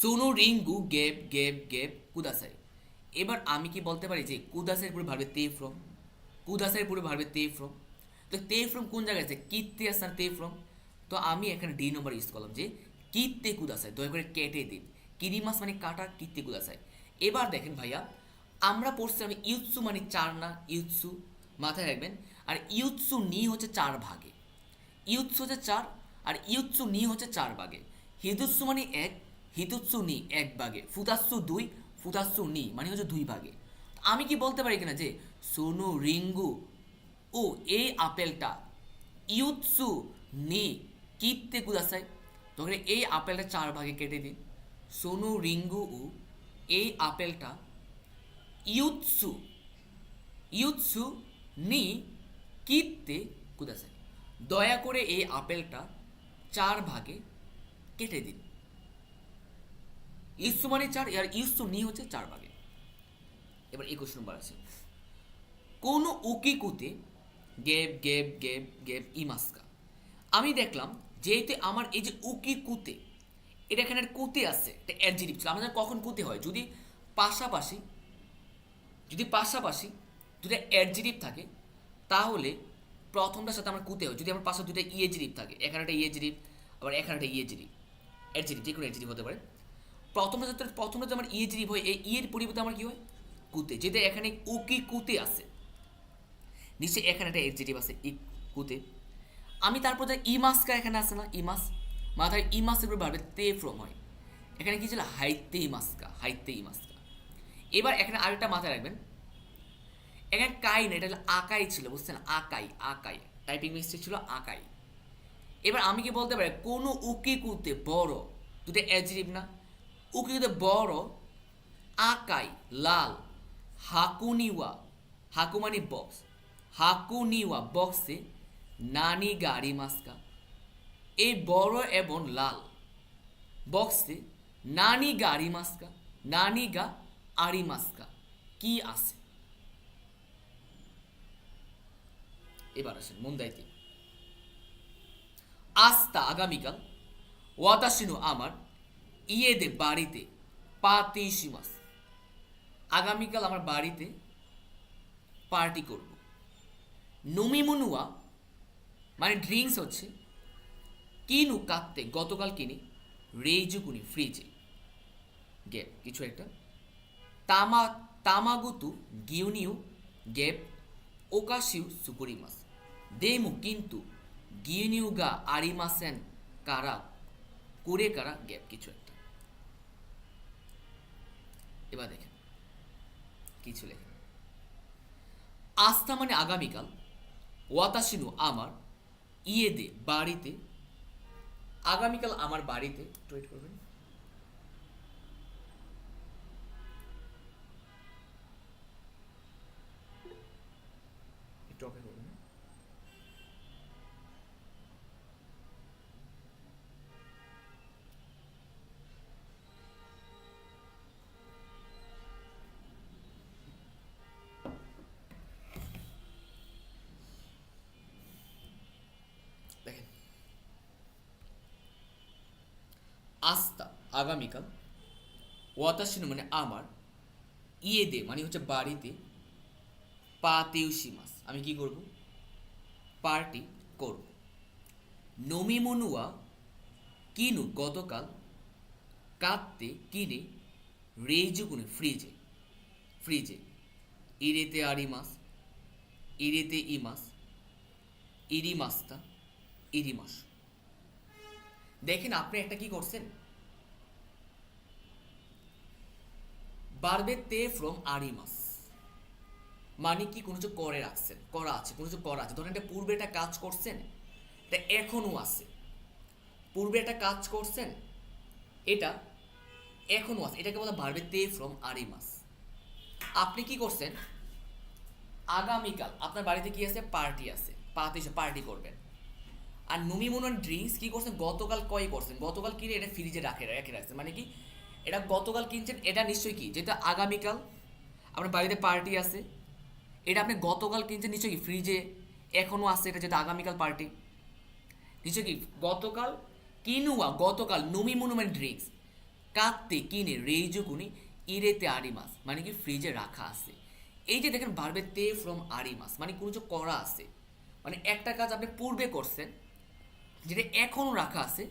সোনো রিঙ্গু গেব গেব গেব কুদাসাই। এবার আমি কি বলতে পারি যে কুদাসের পুরো ভার্বে তে ফ্রম, কুদাসের পুরো ভার্বে তে ফ্রম। তো তে ফ্রম কোন জায়গায় আছে? কিত্তে আছে আর তে ফ্রম। তো আমি এখানে ডি নম্বর ইউজ করলাম যে কিত্তে কুদাসাই, দয়া করে কেটে দিন। কিরিমাস মানে কাটা, কিত্তে কুদাসাই। এবার দেখেন ভাইয়া, আমরা পড়ছি আমি ইউৎসু মানে চার না, ইউৎসু মাথায় রাখবেন। আর ইউৎসু নি হচ্ছে চার ভাগে, ইউৎসু হচ্ছে চার আর ইউৎসু নি হচ্ছে চার ভাগে। হিদুৎসু মানে এক, হিতুৎসু নি এক ভাগে, ফুতাৎসু দুই, ফুতাৎসু নি মানে হচ্ছে দুই ভাগে। আমি কি বলতে পারি কিনা যে সোনু রিঙ্গু ও এই আপেলটা ইউৎসু নি কিত্তে কুদাসাই। তখন এই আপেলটা চার ভাগে কেটে দিন। সোনু রিঙ্গু ও এই আপেলটা ইউৎসু, ইউৎসু নি কিত্তে কুদাসাই। দয়া করে এই আপেলটা চার ভাগে কেটে দিন। ইউৎসু মানে চার আর ইউৎসু নি হচ্ছে চার ভাগে। এবার 21 নম্বর আছে কোন উকিকুতে গেব গেব গেব গেব ইমাস্কা। আমি দেখলাম যেহেতু আমার এই যে উকিকুতে, এটা এখানে কুতে আছে, এটা অ্যাডজেক্টিভ ছিল। আমাদের কখন কুতে হয়? যদি পাশাপাশি, যদি পাশাপাশি দুটো অ্যাডজেক্টিভ থাকে তাহলে প্রথমটার সাথে আমার কুতে হয়। যদি আমার পাশে দুটো ইয়েজেটিভ থাকে, এখানে একটা ইয়েজেটিভ আবার এখানে একটা ইয়েজেটিভ, অ্যাডজেক্টিভ যে কোনো অ্যাডজেক্টিভ হতে পারে। প্রথমটা আমার ইয়েজেটিভ হয়, এই ইয়ের পরিবর্তে আমার কি হয়? কুতে। যেটা এখানে উকি কুতে আছে, নিচে এখানে একটা অ্যাডজেক্টিভ আছে ই কুতে। আমি তারপর যে ইমাসকা এখানে আছে না, ইমাস মাথায় ইমাসের উপর ভাবে তে ফ্রম হয়। এখানে কি ছিল হাইতেই মাস্কা, হাইতেই মাস্কা। এবার এখানে আরেকটা মাথায় রাখবেন, এখানে কাই না, এটা হলো আকাই ছিল, বুঝছেন? আকাই, আকাই টাইপিং মিস্টেক ছিল, আকাই। এবার আমি কি বলতে পারি কোনো উকিকুতে বড়, দুটো অ্যাডজেক্টিভ না? উকিকুতে বড়, আকাই লাল, হাকুনিওয়া, হাকু মানে বক্স, হাকুনিওয়া বক্সে নানি গাড়ি মাস্কা। এই বড় এবং লাল বক্সে নানি গাড়ি মাস্কা, নানি গা আড়ি মাস্কা কি আছে? এবার আসেন মন দাইতে। আস্তা আগামীকাল, ওয়াতাশিনো আমার, ইয়েদে বাড়িতে, পাতেইশিমাস। আগামীকাল আমার বাড়িতে পার্টি করব। নমিমুনুয়া মানে ড্রিঙ্কস হচ্ছে, কিনু কাত্তে গতকাল কিনি, রেইজুকুনি ফ্রিজে, গ্যাপ কিছু একটা, তামা তামাগুতু গিউনিউ, গ্যাপ ওকাশিউ সুকুরিমাস, দেমু কিন্তু গিউনিউ গা আরিমাসেন কারা, করে কারা, গ্যাপ কিছু একটা। এবার দেখেন কিছু লেখেন। আস্তা মানে আগামীকাল, ওয়াতাশিনু আমার, ইয়েদে বাড়িতে, আগামীকাল আমার বাড়িতে, টুইট করবেন। একটু অপেক্ষা করবেন। দেখেন আস্তা আগামীকাল, ওয়াতাশিনু মানে আমার, ইয়েদে মানে হচ্ছে বাড়িতে, পাতেউশিমাস আমি কি করব? পার্টি করব। নমিমনুয়া কিনু গতকাল, কাঁদতে কিনে, রেইজুকুনে ফ্রিজে, ফ্রিজে, ইরেতে আরিমাস, ইরেতে ইমাস, ইরিমাস্তা, ইরিমাস। দেখেন আপনি একটা কি করছেন, বারবে তে ফ্রম আরিমাস মানে কি কোনো কিছু করে রাখছেন, করা আছে, কোনো কিছু করা আছে। ধরেন এটা পূর্বে একটা কাজ করছেন, এটা এখনও আছে। পূর্বে একটা কাজ করছেন, এটা এখনও আছে, এটাকে বলা ভার্বে তে ফ্রম আরিমাস। আপনি কি করছেন, আগামীকাল আপনার বাড়িতে কি আছে, পার্টি আছে, পাতে এসে পার্টি করবেন। আর নুমিমুনন ড্রিঙ্কস কি করছেন, গতকাল কয় করছেন, গতকাল কিনে এটা ফ্রিজে রেখে রাখছেন, মানে কি এটা গতকাল কিনছেন, এটা নিশ্চয়ই কি, যেটা আগামীকাল আপনার বাড়িতে পার্টি আছে, এটা আপনি গতকাল কিনছেন, নিশ্চয়ই কি ফ্রিজে এখনও আছে, এটা যেটা আগামীকাল পার্টি, নিশ্চয়ই কি গতকাল কিনুয়া, গতকাল নুমিমুনুমেন্ট ড্রিঙ্কস, কাত্তে কিনে রেইজুকুনি, ইরেতে আরিমাস মানে কি ফ্রিজে রাখা আছে। এই যে দেখেন ভার্বে তে ফ্রম আরিমাস মানে কোনো কিছু করা আছে, মানে একটা কাজ আপনি পূর্বে করছেন যেটা এখনও রাখা আছে,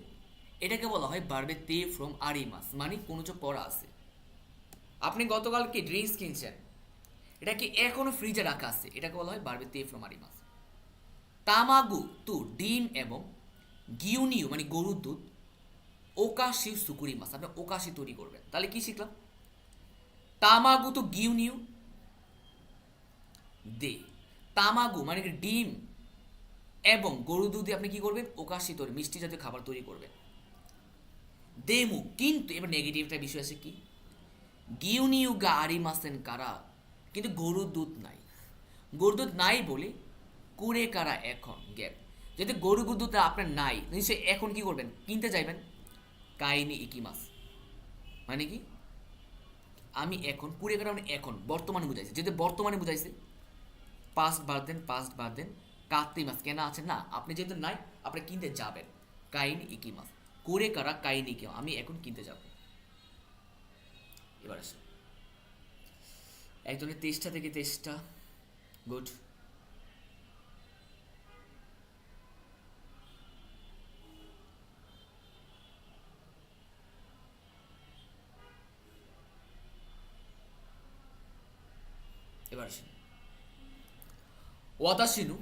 এটাকে বলা হয় ভার্বে তে ফ্রম আরিমাস মানে কোনো কিছু করা আছে। আপনি গতকাল কি ড্রিঙ্কস কিনছেন, এটা কি এখনো ফ্রিজে রাখা আছে, এটাকে বলা হয় ভার্বে তে ফ্রম আরিমাস। তামাগু তু ডিম এবং গিউনিউ মানে গরুর দুধ, ওকাশি সুকুরি মাছ আপনি ওকাশি তৈরি করবেন। তাহলে কি শিখলাম, তামাগু তো গিউনিউ দে, তামাগু মানে কি ডিম এবং গরু দুধে আপনি কি করবেন, ওকাশি তৈরি মিষ্টি জাতীয় খাবার তৈরি করবেন। দেমু কিন্তু এবার নেগেটিভটা বিষয় আছে কি, গিউনিউ গা আরিমাসেন কারা, কিন্তু গরুর দুধ নাই, গরুর দুধ নাই বলে কুড়ে কারা এখন, গ্যাপ, যদি গরু দুধটা আপনার নাই নিশ্চয়ই এখন কি করবেন, কিনতে যাইবেন, কাইনি ইকিমাস মানে কি আমি এখন, কুড়ে কারা মানে এখন বর্তমানে বুঝাইছে, যদি বর্তমানে বুঝাইছে পাস্ট বার দেন, কাত্তি মাস কেনা আছে না, আপনি যেহেতু নাই আপনি কিনতে যাবেন, কাইন ইকিমাস, কুড়ে কারা কাইনি ইকিমাস আমি এখন কিনতে যাব। এবার আসে একজনের তেষ্টা থেকে তেষ্টা, গুড। এবার আসেন, ওয়াতাশিনু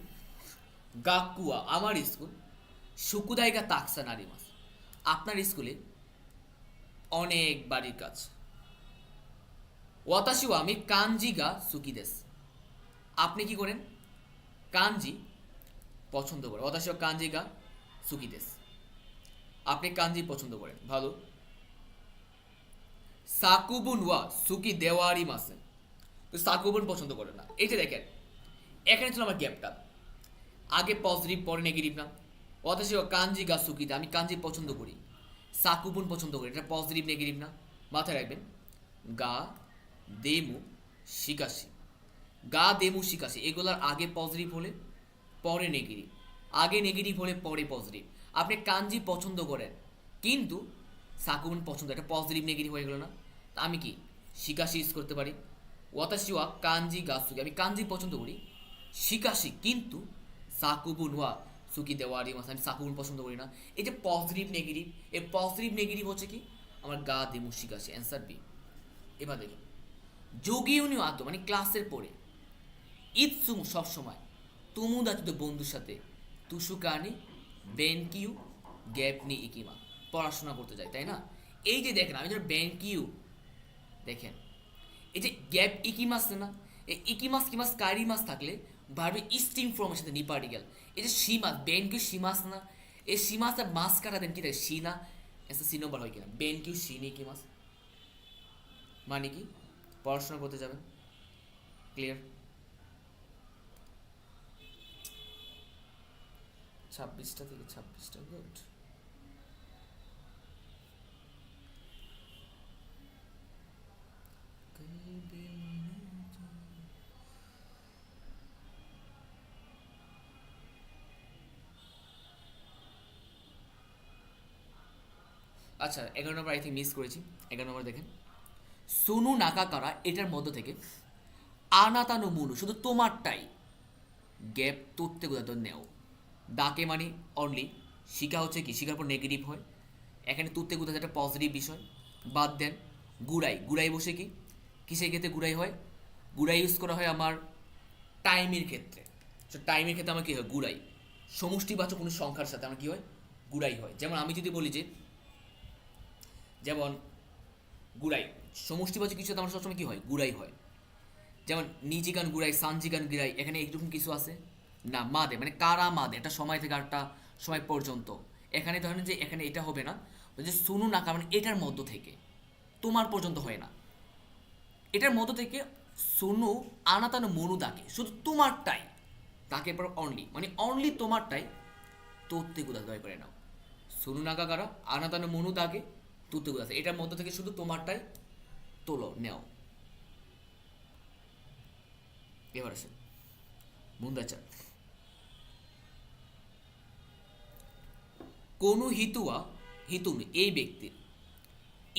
গাকুয়া আমার স্কুল, সুকুদাইগা তাকসা নারিমাস আপনার স্কুলে অনেক বাড়ির কাজ। ওয়াতাশি ওয়া আমি কাঞ্জি গা সুকি দেস। আপনি কি করেন? কাঞ্জি পছন্দ করেন। ওয়াতাশি ওয়া কাঞ্জি গা সুকি দেস। আপনি কাঞ্জি পছন্দ করেন, ভালো। সাকুবুন ওয়া সুকি দেওয়ারি মাসে, তো সাকুবুন পছন্দ করেন না। এই যে দেখেন, এখানে ছিল আমার গ্যাপটা, আগে পজিটিভ পরে নেগেটিভ না। অথচ কাঞ্জি গা সুকিতে আমি কাঞ্জি পছন্দ করি, সাকুবুন পছন্দ করি, এটা পজিটিভ নেগেটিভ না, মাথায় রাখবেন। গা দেমু শিকাশি, গা দেমু শিকাশি এগুলার আগে পজিটিভ হলে পরে নেগেটিভ, আগে নেগেটিভ হলে পরে পজিটিভ। আপনি কাঞ্জি পছন্দ করেন কিন্তু সাকুবুন পছন্দ, এটা পজিটিভ নেগেটিভ হয়ে গেল না। তা আমি কি শিকাশি ইউজ করতে পারি। ওয়াতাশি ওয়া কাঞ্জি গা সুকি, আমি কাঞ্জি পছন্দ করি, শিকাশি কিন্তু সাকুবুন ওয়া সুকি দেওয়ারি মাস আমি সাকুবুন পছন্দ করি না। এই যে পজিটিভ নেগেটিভ, এই পজিটিভ নেগেটিভ হচ্ছে কি আমার গা দেমু শিকাশি, অ্যান্সার বি। এবার দেখুন, যোগী উনি আতো মানে ক্লাসের পরে, ইৎসুমু সবসময়, তুমু দাচিত বন্ধুর সাথে, তুসুকানি বেনকিউ গ্যাপনি ইকিমা পড়াশোনা করতে যাই, তাই না? এই যে দেখেন আমি ধর বেনকিউ, দেখেন এই যে গ্যাপ ইকিমাস না, এই ইকিমাস কিমাস কারি মাস থাকলে ভার্বে স্টিং ফর্মের সাথে নি পার্টিকেল। এই যে সীমাস বেনকিউ সীমাস না, এই সীমাস আর মাস কাটা দেন কি থাকে সি না, এসে সি নম্বর হয় কিনা বেনকিউ সি নি ইকিমাস, মানে কি পড়াশোনা করতে যাবেন। ক্লিয়ার? 26টা থেকে 26টা, গুড। আচ্ছা 11 নম্বর আই থিঙ্ক মিস করেছি। 11 নম্বর দেখেন, সোনু নাকাকারা এটার মধ্য থেকে আনাতানো মুনু শুধু তোমারটাই গ্যাপ তত্ত্বে গোদাত নেও। ডাকে মানে অনলি, শিখা হচ্ছে কি শিখার পর নেগেটিভ হয়, এখানে তত্ত্বে গোদাতে একটা পজিটিভ বিষয়। বাদ দেন গুড়াই, গুড়াই বসে কি কিসের ক্ষেত্রে গুড়াই হয়? গুড়াই ইউজ করা হয় আমার টাইমের ক্ষেত্রে। টাইমের ক্ষেত্রে আমার কী হয় গুড়াই, সমষ্টিবাচক কোনো সংখ্যার সাথে আমার কী হয় গুড়াই হয়। যেমন আমি যদি বলি যে যেমন গুড়াই সমষ্টিবাচক কিছু আমার সবসময় কী হয় গুড়াই হয়। যেমন নিজিগান গুড়াই সানজিগান গিরাই, এখানে এইরকম কিছু আছে না। মাদে মানে কারা মাদে, একটা সময় থেকে আরেকটা সময় পর্যন্ত। এখানে ধরেন যে এখানে এটা হবে না, যে সুনু নাকা মানে এটার মধ্য থেকে তোমার পর্যন্ত হয় না, এটার মধ্য থেকে সুনু আনাতানো মনু দাকে শুধু তোমারটাই, তাকে পর অনলি মানে অনলি তোমারটাই তোত্তে গুদা দয় করে নাও। সুনু নাকা কারা আনাতানো মনু দাকে তুত্তে গুদা, এটার মধ্য থেকে শুধু তোমারটাই তোলো নেও। এবার আসেন মুন্দাচার, কোনো হিতুয়া হিতুনি এই ব্যক্তির,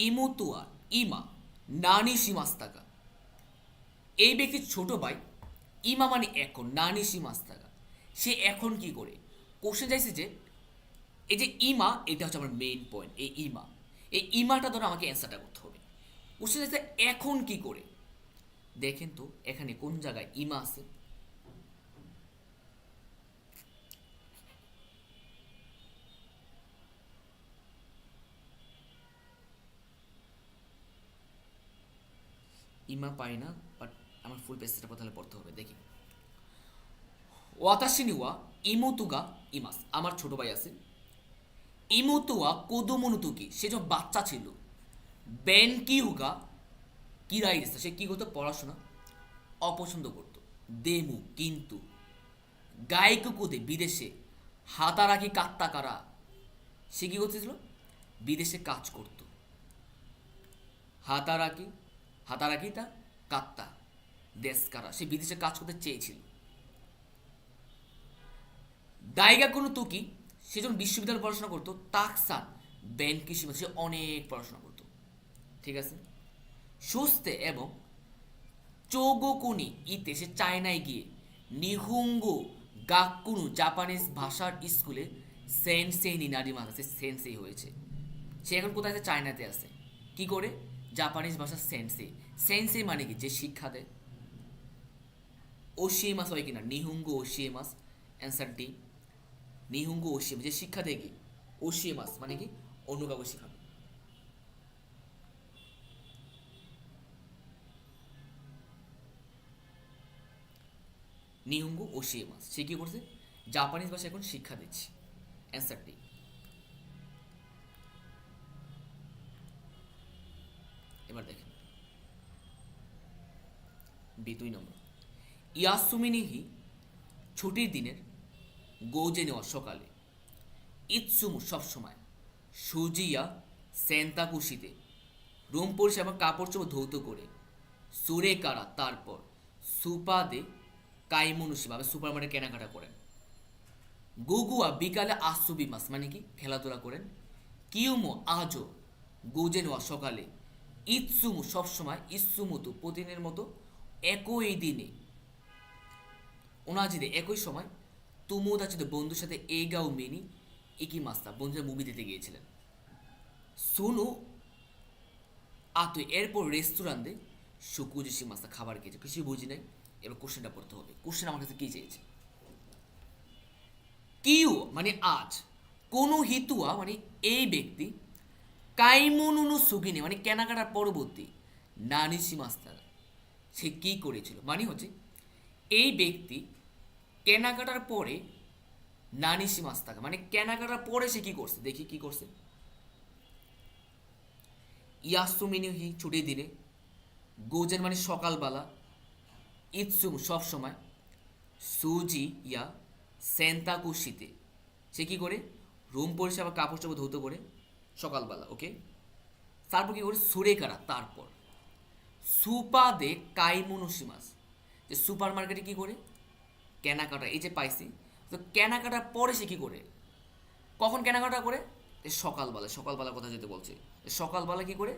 ইমুতুয়া ইমা নানি সীমাস্তাকা, এই ব্যক্তির ছোট ভাই, ইমা মানে এখন, নানি সীমাস্তাকা সে এখন কি করে। কোশ্চেন চাইছে যে এই যে ইমা, এটা হচ্ছে আমার মেইন পয়েন্ট। এই ইমা, এই ইমাটা ধরে আমাকে অ্যান্সারটা করতে হবে। কোশ্চেন চাইছে এখন কি করে, দেখেন তো এখানে কোন জায়গায় ইমা আছে। ইমা পাই না, বাট আমার ফুল পেজটা তাহলে পড়তে হবে। দেখি, ওয়াতাশিনিওয়া ইমুতুগা ইমাস, আমার ছোট ভাই আছে। ইমুতুয়া কোদোমনুতুকি, সে যখন বাচ্চা ছিল। বেনকিউগা কিরাই দিচ্ছে, সে কী করতো পড়াশোনা অপছন্দ করতো। দেমু কিন্তু, গায়কুকুদে বিদেশে, হাতারাকি কাত্তাকারা সে কী করতেছিল বিদেশে কাজ করত। হাতারাকি, হাতারাকি তা কাত্তা দেশকারা, সে বিদেশে কাজ করতে চেয়েছিল। দায়গা কোনো তুকি, সে যখন বিশ্ববিদ্যালয়ে পড়াশোনা করতো। তাকসান বেনকিসিমা, সে অনেক পড়াশোনা করতো, ঠিক আছে। সুস্থে এবং চৌগোকুনি ইতে, সে চায়নায় গিয়ে নিহুঙ্গো গাকুনু জাপানিজ ভাষার স্কুলে সেনসেই নিনারিমা আছে, সেনসেই হয়েছে। সে এখন কোথায় আছে? চায়নাতে আছে। কি করে? জাপানিজ ভাষার সেনসেই। সেনসেই মানে কি যে শিক্ষা দেয়। ওশিমাস হয় কিনা নিহুঙ্গো ওশিমাস, অ্যান্সার ডি নিহুঙ্গো ওশিমাস, যে শিক্ষা দেয় কি ওশিমাস মানে কি অন্য কাউকে শেখানো। নিহুঙ্গো ও শিমাস। সে কী করছে? জাপানিজ ভাষা এখন শিক্ষা দিচ্ছে। অ্যান্সারটি এবার দেখেন বি 2 নম্বর। ইয়াসুমিনিহি ছুটির দিনের গৌজে নেওয়া সকালে, ইৎসুমু সবসময়, সুজিয়া সেন্তাকুশিতে রুম পরিষ্কার এবং কাপড় চোপড় ধৌত করে, সুরে কারা তারপর, সুপাদে কাইমনুষি ভাবে সুপার মার্কেটে কেনাকাটা করেন, গুগুয়া বিকালে আসুবি মাস মানে কি খেলাধুলা করেন, কিউমো আজও গুজে নেওয়া সকালে, ইৎসুমু সবসময়, ইৎসুমুতু প্রতিদিনের মতো, একই দিনে ওনাজিদে একই সময়, তুমুদাচিতে বন্ধুর সাথে এগাও মিনি ইকি মাস্তা বন্ধুরা মুভি দিতে গিয়েছিলেন, সুনু আতো এরপর রেস্টুরেন্টে সুকুজিসি মাস্তা খাবার খেয়েছে। কিছু বুঝি নাই। এবার কোশ্চেনটা পড়তে হবে। কোশ্চেন আমার কাছে কী চেয়েছে? কিউ মানে আজ, কোনো হিতুয়া মানে এই ব্যক্তি, কাইমনুনু সুগিনে মানে কেনাকাটার পরবর্তী, নানিসি মাস্তার সে কী করেছিল মানে হচ্ছে এই ব্যক্তি কেনাকাটার পরে, নানিসি মাস্তাকা মানে কেনাকাটার পরে সে কী করছে, দেখি কী করছে। ইয়াসুমিনুহি ছুটির দিনে, গোজেন মানে সকালবেলা, ইৎসুম সবসময়, সুজি ইয়া সেন্তাকু শীতে সে কী করে? রুম পরিষ্কার বা কাপড় চাপড় ধৌত করে সকালবেলা। ওকে, তারপর কী করে? সুরেকারা তারপর, সুপাদে কাইমনুসিমাস যে সুপার মার্কেটে কী করে? কেনাকাটা এই যে পাইছি, তো কেনাকাটার পরে সে কী করে? কখন কেনাকাটা করে? সকালবেলা। সকালবেলার কথা যেতে বলছে, সকালবেলা কী করে?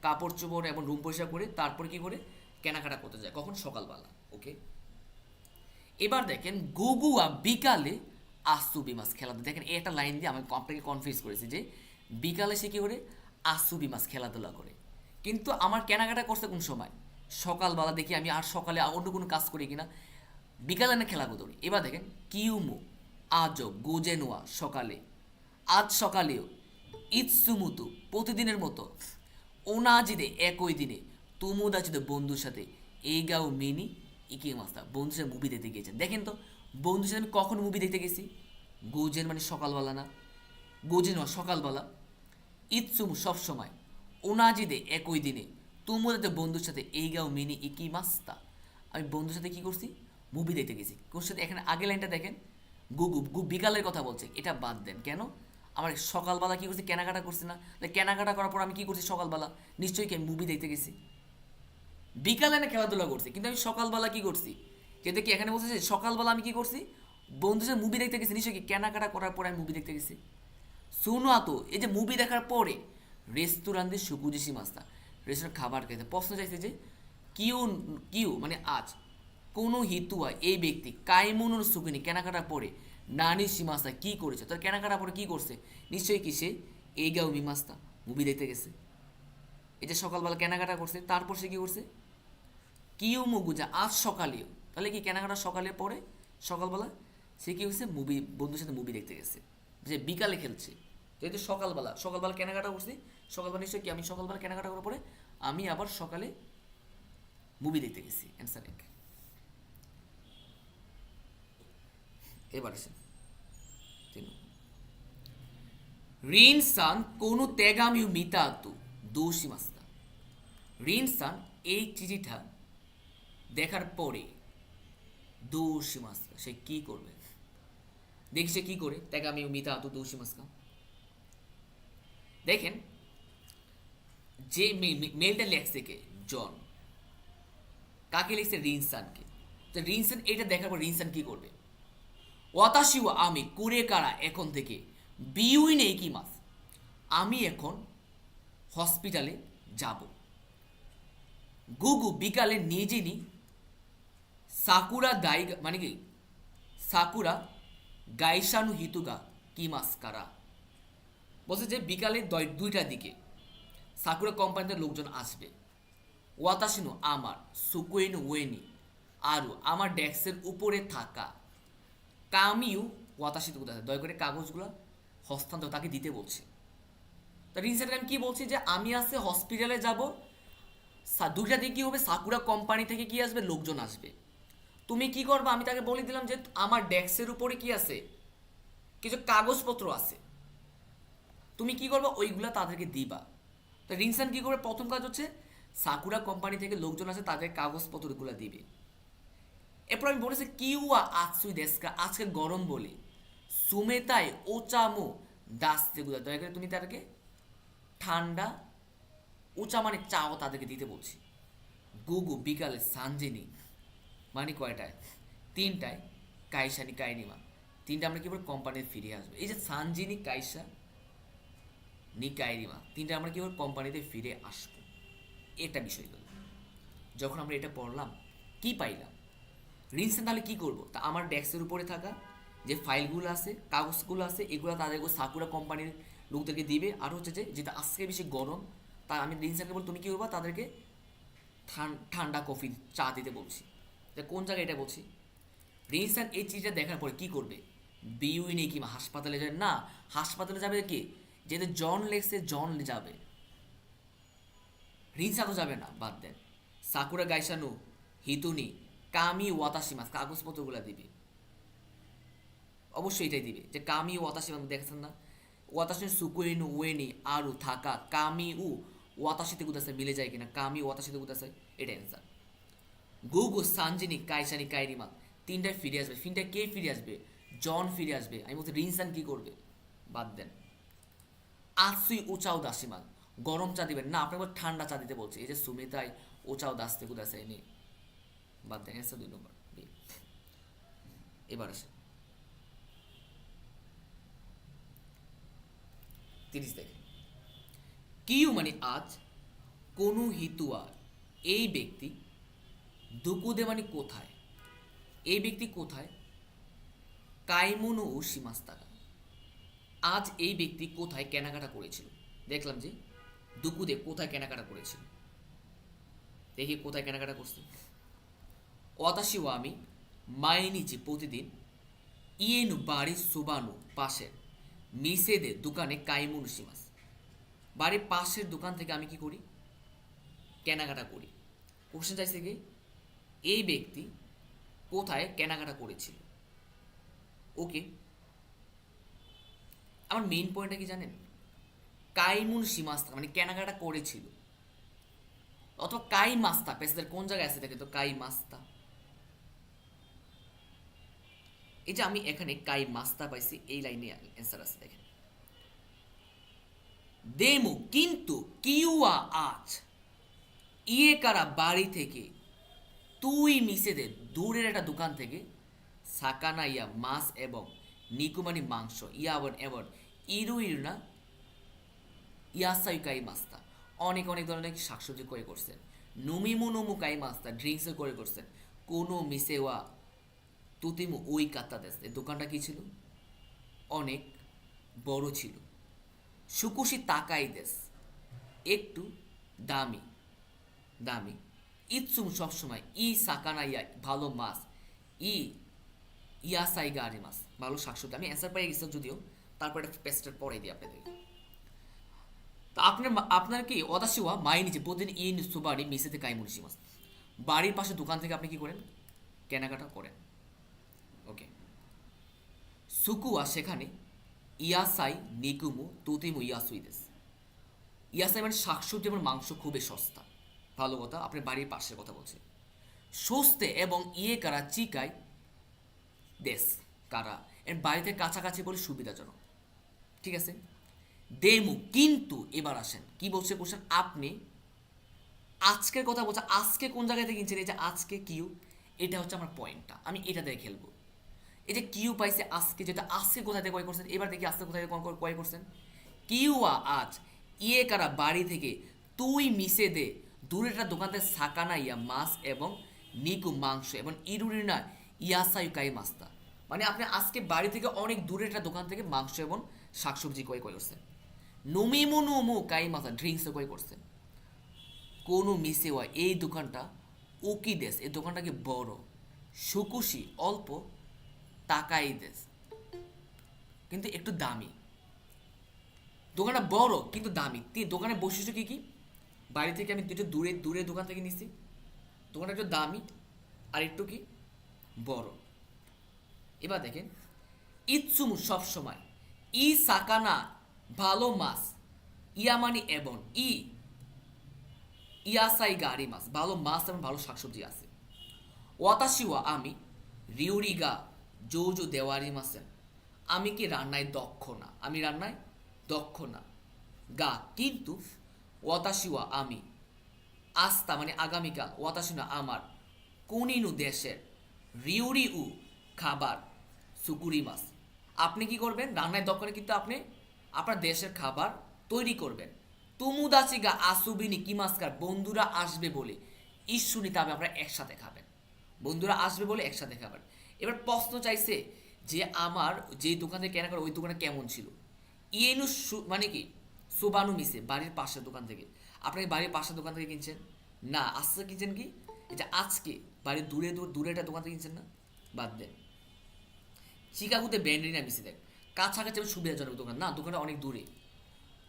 কাপড় চোপড় এবং রুম পরিষ্কার করে তারপরে কী করে? কেনাকাটা করতে যায়। কখন? সকালবেলা। ওকে, এবার দেখেন গুগুয়া বিকালে আসুবি মাছ খেলাধুলা। দেখেন এই একটা লাইন দিয়ে আমি আপনাকে কনফিউজ করেছি যে বিকালে সে কী করে? আসুবি মাছ খেলাধুলা করে, কিন্তু আমার কেনাকাটা করছে কোন সময়? সকালবেলা। দেখি আমি আর সকালে অন্য কোনো কাজ করি কিনা, বিকালে না খেলা করি। এবার দেখেন কিউমু আজও গোজেনোয়া সকালে, আজ সকালেও, ইৎসুমুতু প্রতিদিনের মতো, ওনাজিদে একই দিনে, তুমুদাচিদে বন্ধুর সাথে, এইগাও মিনি ইকি মাস্তা বন্ধুর সাথে মুভি দেখতে গিয়েছেন। দেখেন তো বন্ধুর সাথে আমি কখন মুভি দেখতে গেছি? গোজেন মানে সকালবেলা না, গোজেন সকালবেলা, ইৎসুমু সবসময়, ওনাজিদে একই দিনে, তুমুদাতে বন্ধুর সাথে, এইগাও মিনি ইকি মাস্তা আমি বন্ধুর সাথে কী করছি? মুভি দেখতে গেছি। কোন সাথে? এখানে আগে লাইনটা দেখেন, গু বিকালের কথা বলছে, এটা বাদ দেন। কেন? আমার সকালবেলা কী করছি? কেনাকাটা করছি না? কেনাকাটা করার পর আমি কী করছি সকালবেলা? নিশ্চয়ই কি আমি মুভি দেখতে গেছি। বিকালে না খেলাধুলা করছি, কিন্তু আমি সকালবেলা কী করছি? যেটা কি এখানে বলছে যে সকালবেলা আমি কী করছি? বন্ধুর সাথে মুভি দেখতে গেছি। নিশ্চয়ই কি কেনাকাটা করার পরে আমি মুভি দেখতে গেছি। শুনো তো এই যে মুভি দেখার পরে রেস্তোরাঁতে সুকুজিসি মাস্তা রেস্টুরেন্ট খাবার খেতে প্রশ্ন চাইছে যে কিউ, কিউ মানে আজ, কোনো হিতুয়া এই ব্যক্তি কাইমনুর সুকিনি কেনাকাটার পরে, নানি সীমাস্তা কী করেছে? তার কেনাকাটার পরে কী করছে? নিশ্চয়ই কি সে এইগাও মিমাস্তা মুভি দেখতে গেছে। এই যে সকালবেলা কেনাকাটা করছে, তারপর সে কী করছে? কিউ মুগুজা আজ সকালেও, তাহলে কি কেনাকাটা সকালে পরে সকালবেলা সে কী হয়েছে? মুভি বন্ধুর সাথে মুভি দেখতে গেছে। যে বিকালে খেলছে, যেহেতু সকালবেলা, সকালবেলা কেনাকাটা করছি, সকালবেলা নিশ্চয়ই কি আমি সকালবেলা কেনাকাটা করার পরে আমি আবার সকালে মুভি দেখতে গেছি। অ্যান্সার এক। এবার আসেন রিন সান কোনো তেগামিউ মিতাতু দোষী মাস্তা। রিন সান এই চিঠিটা দেখার পরে দোষী মাস্তা সে কী করবে? দেখি সে কী করে। তেগামিউ মিতাতু দোষী মাস্তা। দেখেন যে মেলটা লেখছে কে? জন। কাকে লিখছে? রিনসানকে। তো রিনসান এটা দেখার পর রিনসান কী করবে? ওয়াতাশিও আমি কুরে কারা এখন থেকে বিউই নেই কি মাস, আমি এখন হসপিটালে যাব। গুগু বিকালে নিজেনি সাকুরা দাই মানে কি সাকুরা গাইসানু হিতুগা কি মাস কারা বলছে যে বিকালে 2টার দিকে সাকুরা কোম্পানিতে লোকজন আসবে। ওয়াতাশিনু আমার, সুকুয়েনু ওয়েনি আরও আমার ডেস্কের উপরে থাকা, কামিউ ওয়াতাশিতে কোথায়, দয়া করে কাগজগুলো হস্তান্তর তাকে দিতে বলছে। তা রিনসান আমি কী বলছি? যে আমি আজকে হসপিটালে যাব, 2টার দিকে কী হবে? সাকুরা কোম্পানি থেকে কী আসবে? লোকজন আসবে। তুমি কি করবা, আমি তাকে বলে দিলাম যে আমার ডেস্কের উপরে কি আছে, কিছু কাগজপত্র আছে, তুমি কি করবা, ওইগুলা তাদেরকে দিবা। তো রিনসান কি করবে, প্রথম কাজ হচ্ছে সাকুরা কোম্পানি থেকে লোকজন আছে তাদের কাগজপত্রগুলো দিবে। এরপর আমি বলেছি কিউয়া আতসুই দেশকা, আজকে গরম বলে সুমেতায় ওচামো দাস্তেগুলো, দয়া করে তুমি তাদেরকে ঠান্ডা ওচা মানে চাও তাদেরকে দিতে বলছি। গুগু বিকালে সানজেনি মানে কয়টায়, 3টায়, কাইসানি কাইনিমা 3টা আমরা কি বলবো, কোম্পানিতে ফিরে আসবে। এই যে সানজিনি কাইসা নি কাইরিমা 3টা আমরা কি বলবো, কোম্পানিতে ফিরে আসবো। এটা বিষয় হলো, যখন আমরা এটা পড়লাম কি পাইলাম, রিনসেন তাহলে কি করবো, তা আমার ডেস্কের উপরে থাকা যে ফাইলগুলো আছে কাগজগুলো আছে এগুলো তাদেরকে সাকুরা কোম্পানির লোকদেরকে দিবে। আর হচ্ছে যে যেটা আজকে বেশি গরম, তা আমি রিনসেনকে বল তুমি কী করবা, তাদেরকে ঠান্ডা কফি চা দিতে বলছি। তা কোন জায়গায় এটা বলছি, রিনসেন এই চিজটা দেখার পরে কি করবে, বিউইনে কিংবা হাসপাতালে যাবে না, হাসপাতালে যাবে কি, যেহেতু জন লেগসে জন যাবে, রিনসা তো যাবে না, বাদ দেন। সাকুরা গাইসানু হিতুনি কামি ওয়াতাসিমাস কাগজপত্রগুলো দিবে, অবশ্যই এটাই দিবে যে কামি ওয়াতাসিমাস দেখেছেন না, ওয়াতাসি সুকুইনু ওয়েনি আরু থাকা কামি উ ওয়াতাসিতে গুদাসে মিলে যায় কিনা, কামি ওয়াতাসিতে গুদাসে, এটা অ্যান্সার। গুগু সানজিনি কাইসানি কাইরিমা 3টায় ফিরে আসবে, 3টায় কে ফিরে আসবে, জন ফিরে আসবে। আমি বলছি রিনসান কি করবে, বাদ দেন। আতসুই ওচাও দাসিমাল গরম চা দিবেন না, আপনাকে ঠান্ডা চা দিতে বলছে। এই যে সুমিতাই ওচাও দাসতে গুদাসে নি, বাদ দেন, অ্যান্সার 2 নম্বর। এবার আসে 30 দেখেন, কিউ মানে আজ, কোনো হিতুয়া এই ব্যক্তি, দুকুদে মানে কোথায়, এই ব্যক্তি কোথায়, কাইমুনো ও সীমাস্তাকা আজ এই ব্যক্তি কোথায় কেনাকাটা করেছিল। দেখলাম যে দুকুদে কোথায় কেনাকাটা করেছিল, দেখি কোথায় কেনাকাটা করছে। অতাশি ওয়া আমি মাইনিচি প্রতিদিন, ইয়েনু বাড়ির সুবানু পাশের, মিসেদে দোকানে কাইমুনু সীমাস বাড়ির পাশের দোকান থেকে আমি কি করি, কেনাকাটা করি। কোশ্চেন চাইছে কি, এই ব্যক্তি কোথায় কেনাকাটা করেছিল। ওকে, আমার মেইন পয়েন্টটা কি জানেন, কাইমুন সীমাস্তা মানে কেনাকাটা করেছিল, অথবা কাই মাস্তা পেশাদের কোন জায়গায় আছে দেখে তো কাই মাস্তা, এই যে আমি এখানে কাই মাস্তা পাইছি, এই লাইনে অ্যান্সার আছে দেখেন। দেমু কিন্তু কিউয়া আজ, ইয়ে কারা বাড়ি থেকে, তুই মিসেদের দূরের একটা দোকান থেকে, সাকানা ইয়া মাছ এবং নিকুমানি মাংস, ইয়াবন এবং ইরু ইরুনা ইয়াসাই কাই মাস্তা অনেক অনেক ধরনের শাকসবজি করে করছেন। নুমিমু নুমু কাই মাস্তা ড্রিঙ্কসও করে করছেন। কোনো মিসেওয়া তুতিমু ওই কাত্তা দেশ, এই দোকানটা কী ছিল, অনেক বড় ছিল। সুকুশি তাকাই দেশ, একটু দামি দামি। ইৎসুম সবসময়, ই সাকানা ইয়া ভালো মাছ, ই ইয়াসাই গাড়ি মাছ ভালো শাকসবজি। আমি অ্যান্সার পেয়ে গেছি যদিও, তারপরে পেস্টের পরে দিই আপনাদের। তা আপনার আপনার কি অদাসিওয়া মাই নিচে প্রতিদিন ইন সুবারি মিসেতে কাইমুনিসি মাছ, বাড়ির পাশে দোকান থেকে আপনি কি করেন, কেনাকাটা করেন। ওকে, সুকুয়া সেখানে, ইয়াসাই নিকুমু তুতিমু ইয়াসুইদেস, ইয়াসাই মানে শাকসবজি এবং মাংস খুবই সস্তা, ভালো কথা, আপনি বাড়ির পাশের কথা বলছেন। সস্তে এবং ইয়ে কারা চিকাই দেশ, কারা এর বাড়িতে কাছাকাছি বলে সুবিধাজনক, ঠিক আছে। দেমু কিন্তু, এবার আসেন কি বলছে কোশ্চেন, আপনি আজকের কথা বলছে, আজকে কোন জায়গায় থেকে কিনছেন, এই যে আজকে কিউ, এটা হচ্ছে আমার পয়েন্টটা, আমি এটা দিয়ে খেলবো। এই যে কিউ পাইছে আজকে, যেটা আজকে কোথা থেকে ক্রয় করছেন, এবার দেখি আজকে কোথা থেকে ক্রয় করছেন। কিউয়া আজ, ইয়ে কারা বাড়ি থেকে, তুই মিশে দে দূরেরটা দোকান থেকে সাকানা ইয়া মাছ এবং নিকু মাংস এবং ইরুরিনা ইয়াসায়ু কাই মাস্তা, মানে আপনি আজকে বাড়ি থেকে অনেক দূরের একটা দোকান থেকে মাংস এবং শাকসবজি ক্রয় করছেন। নুমিমু নুমু কাই মাসা ড্রিঙ্কসও ক্রয় করছেন। কোনো মিসেওয়া এই দোকানটা, উকি দেশ এই দোকানটা কি বড়, সুকুশি অল্প, তাকাই দেশ কিন্তু একটু দামি। দোকানটা বড় কিন্তু দামি, দোকানের বৈশিষ্ট্য কী কী, বাড়ি থেকে আমি দুটো দূরে দূরে দোকান থেকে নিচ্ছি, দোকানটা একটু দামি আর একটু কি বড়। এবার দেখেন ইৎসুমু সবসময়, ই সাকানা ভালো মাছ, ইয়া মানে এবং ইয়াসাই গাড়ি মাছ ভালো মাছ এবং ভালো শাকসবজি আছে। ওয়াতাশিওয়া আমি, রিউরিগা জৌজো দেওয়ারি মাসেন, আমি কি রান্নায় দক্ষ না, আমি রান্নায় দক্ষ না। গা কিন্তু, ওয়াতাশিওয়া আমি, আস্তা মানে আগামীকাল, ওয়াতাশি না আমার, কুনিনু দেশের, রিউরি উ খাবার, সুকুরি মাছ, আপনি কি করবেন রান্নায় দক্ষ না কিন্তু আপনি আপনার দেশের খাবার তৈরি করবেন। তুমুদাচিগা আসুবিনি কি মাস্কার, বন্ধুরা আসবে বলে ইস্যুনি তবে আপনারা একসাথে খাবেন, বন্ধুরা আসবে বলে একসাথে খাবেন। এবার প্রশ্ন চাইছে যে আমার যে দোকান থেকে কেনা করে ওই দোকানে কেমন ছিল। ইয়েনু মানে কি সুবানু মিসে, বাড়ির পাশের দোকান থেকে। আপনি কি বাড়ির পাশের দোকান থেকে কিনছেন না, আজকে কিনছেন কি এটা আজকে বাড়ির দূরে দূরে একটা দোকান থেকে কিনছেন না, বাদ দেন। চিকাগোতে ব্যান্ডরিনা মিশে দেখ, কাছাকাছি আমি সুবিধাজনক দোকান না, দোকানটা অনেক দূরে।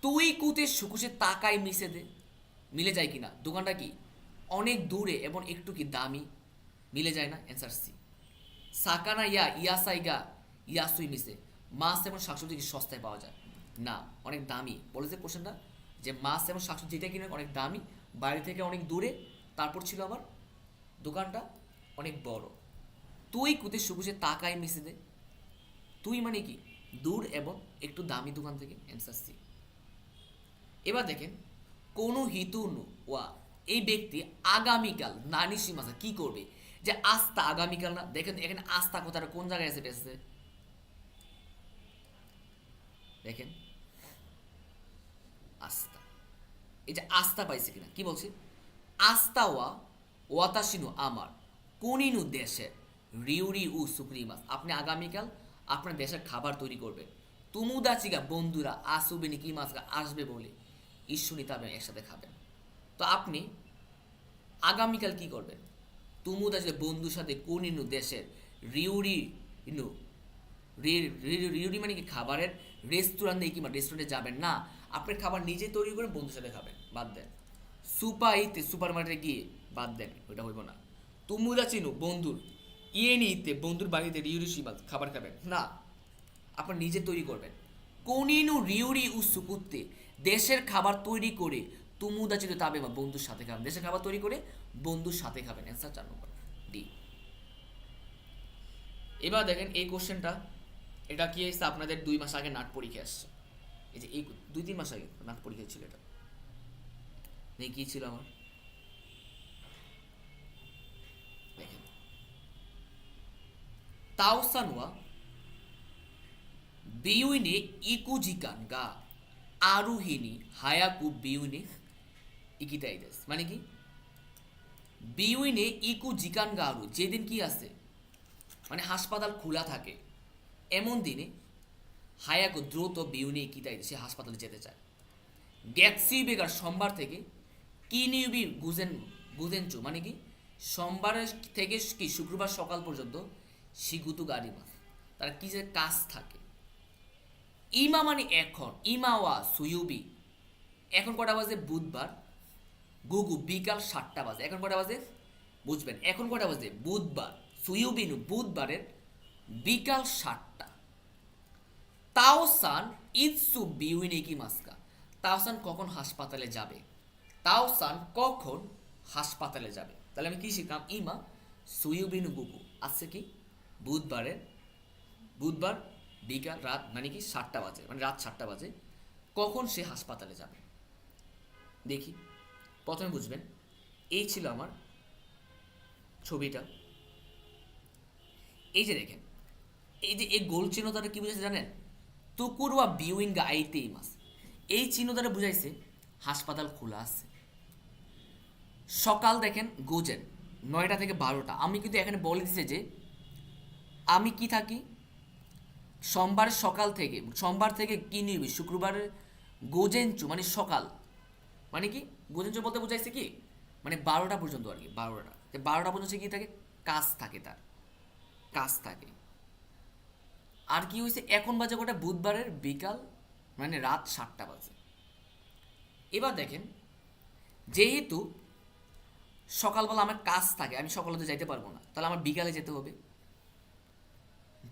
তুই কুতে সুকুশে তাকায় মিশে দে, মিলে যায় কিনা, দোকানটা কি অনেক দূরে এবং একটু কি দামি, মিলে যায় না, অ্যান্সার সি। সাকানা ইয়াসাইগা ইয়াসুই মিশে, মাছ এবং শাকসবজি কি সস্তায় পাওয়া যায় না, অনেক দামি। বলেছে কোশ্চেনটা যে মাছ এবং শাকসবজি যেটা কিনে অনেক দামি, বাড়ি থেকে অনেক দূরে, তারপর ছিল আবার দোকানটা অনেক বড়। তুই কুতে সুকুশে তাকায় মিশে দে, তুই মানে কি দূর এবং একটু দামি দোকান থেকে, অ্যান্সার সি। এবার দেখেন কোনো হিতুনু ওয়া, এই ব্যক্তি আগামীকাল নানিসিমাসা কি করবে, যে আস্থা আগামীকাল না, দেখেন এখানে আস্থা কথাটা কোন জায়গায় এসে পেয়েছে, দেখেন আস্থা, এই যে আস্থা পাইছে কিনা, কি বলছে আস্থা ওয়া ওয়াতাসিনু আমার, কোনিনু দেশের, রিউরি উ সুক্রি মাস, আপনি আগামীকাল আপনার দেশের খাবার তৈরি করবেন। তুমুদাচিগা বন্ধুরা আসুবিনি কি মাছ আসবে বলে ইস্যুনি তবে একসাথে খাবেন। তো আপনি আগামীকাল কি করবেন, তুমুদাচিগা বন্ধুর সাথে কোনিনু দেশের, রিউরি ইনু, রিউরি মানে কি খাবারের রেস্টুরেন্টে কিংবা রেস্টুরেন্টে যাবেন না, আপনার খাবার নিজে তৈরি করে বন্ধুর সাথে খাবেন, বাদ দেন। সুপাইতে সুপার মার্কেটে গিয়ে, বাদ দেন, ওইটা হইব না। তুমুদা চিনু বন্ধুর, ইতে বন্ধুর বাড়িতে রিউরি শিবাদ খাবার খাবেন না, আপনার নিজে তৈরি করবেন। কোনিনু রিউরি উ সুকুত্তে, দেশের খাবার তৈরি করে তুমুদা চিনু তাবে বা বন্ধুর সাথে খাবেন, দেশের খাবার তৈরি করে বন্ধুর সাথে খাবেন, অ্যান্সার 4 নম্বর ডি। এবার দেখেন এই কোশ্চেনটা, এটা কি এসে আপনাদের 2 মাস আগে নাট পরীক্ষা আসছে, এই যে এই 2-3 মাস আগে নাট পরীক্ষা ছিল, এটা নেই কি ছিল আমার, দেখেন তাওসানওয়া বিউইনে ইকুজিকান গা আরুহিনী হায়াকু বিউইনে ইকিতাইদেস, মানে কি বিউইনে ইকু জিকান গা আরু, যেদিন কি আছে মানে হাসপাতাল খোলা থাকে এমন দিনে হায়াকু দ্রুত বিউনি ইকিতাইদেস, সে হাসপাতালে যেতে চায়। গ্যাটসি বেগার সোমবার থেকে কিনিউবি গুজেনচু, মানে কি সোমবারের থেকে কি শুক্রবার সকাল পর্যন্ত শিগুতু গাড়ি মাস, তার কি যে কাজ থাকে। ইমা মানে এখন, ইমাওয়া সুয়ুবি, এখন কটা বাজে বুধবার, গুগু বিকাল 7টা বাজে, এখন কটা বাজে বুঝবেন, এখন কটা বাজে বুধবার, সুয়ুবিনু বুধবারের বিকাল 7টা। তাওসান ইৎসু বিউইনে কি মাস্কা, তাওসান কখন হাসপাতালে যাবে, তাওসান কখন হাসপাতালে যাবে, তাহলে আমি কি শিখলাম, ইমা সুয়ুবিনু গুগু আছে কি বুধবার বিকাল রাত মানে কি 7টা বাজে, মানে রাত 7টা বাজে, কখন সে হাসপাতালে যাবে। দেখি প্রথমে বুঝবেন, এই ছিল আমার ছবিটা, এই যে দেখেন এই যে এই গোল চিহ্ন দ্বারা কি বুঝাইছে জানেন, তুকুরওয়া বিউইঙ্গা আইতে মাস, এই চিহ্ন দ্বারা বুঝাইছে হাসপাতাল খোলা আছে। সকাল দেখেন গোজেন 9টা থেকে 12টা, আমি কিন্তু এখানে বলে দিছে যে আমি কি থাকি সোমবার সকাল থেকে, সোমবার থেকে কি নিবি শুক্রবারের গোজেনচু মানে সকাল, মানে কি গোজেনচু বলতে বুঝাইছে কি মানে 12টা পর্যন্ত আর কি, 12টা পর্যন্ত কি থাকে, কাজ থাকে, তার কাজ থাকে। আর কি হয়েছে এখন বাজে কটা, বুধবারের বিকাল মানে রাত 7টা বাজে। এবার দেখেন যেহেতু সকালবেলা আমার কাজ থাকে, আমি সকালে তো যাইতে পারবো না, তাহলে আমার বিকালে যেতে হবে,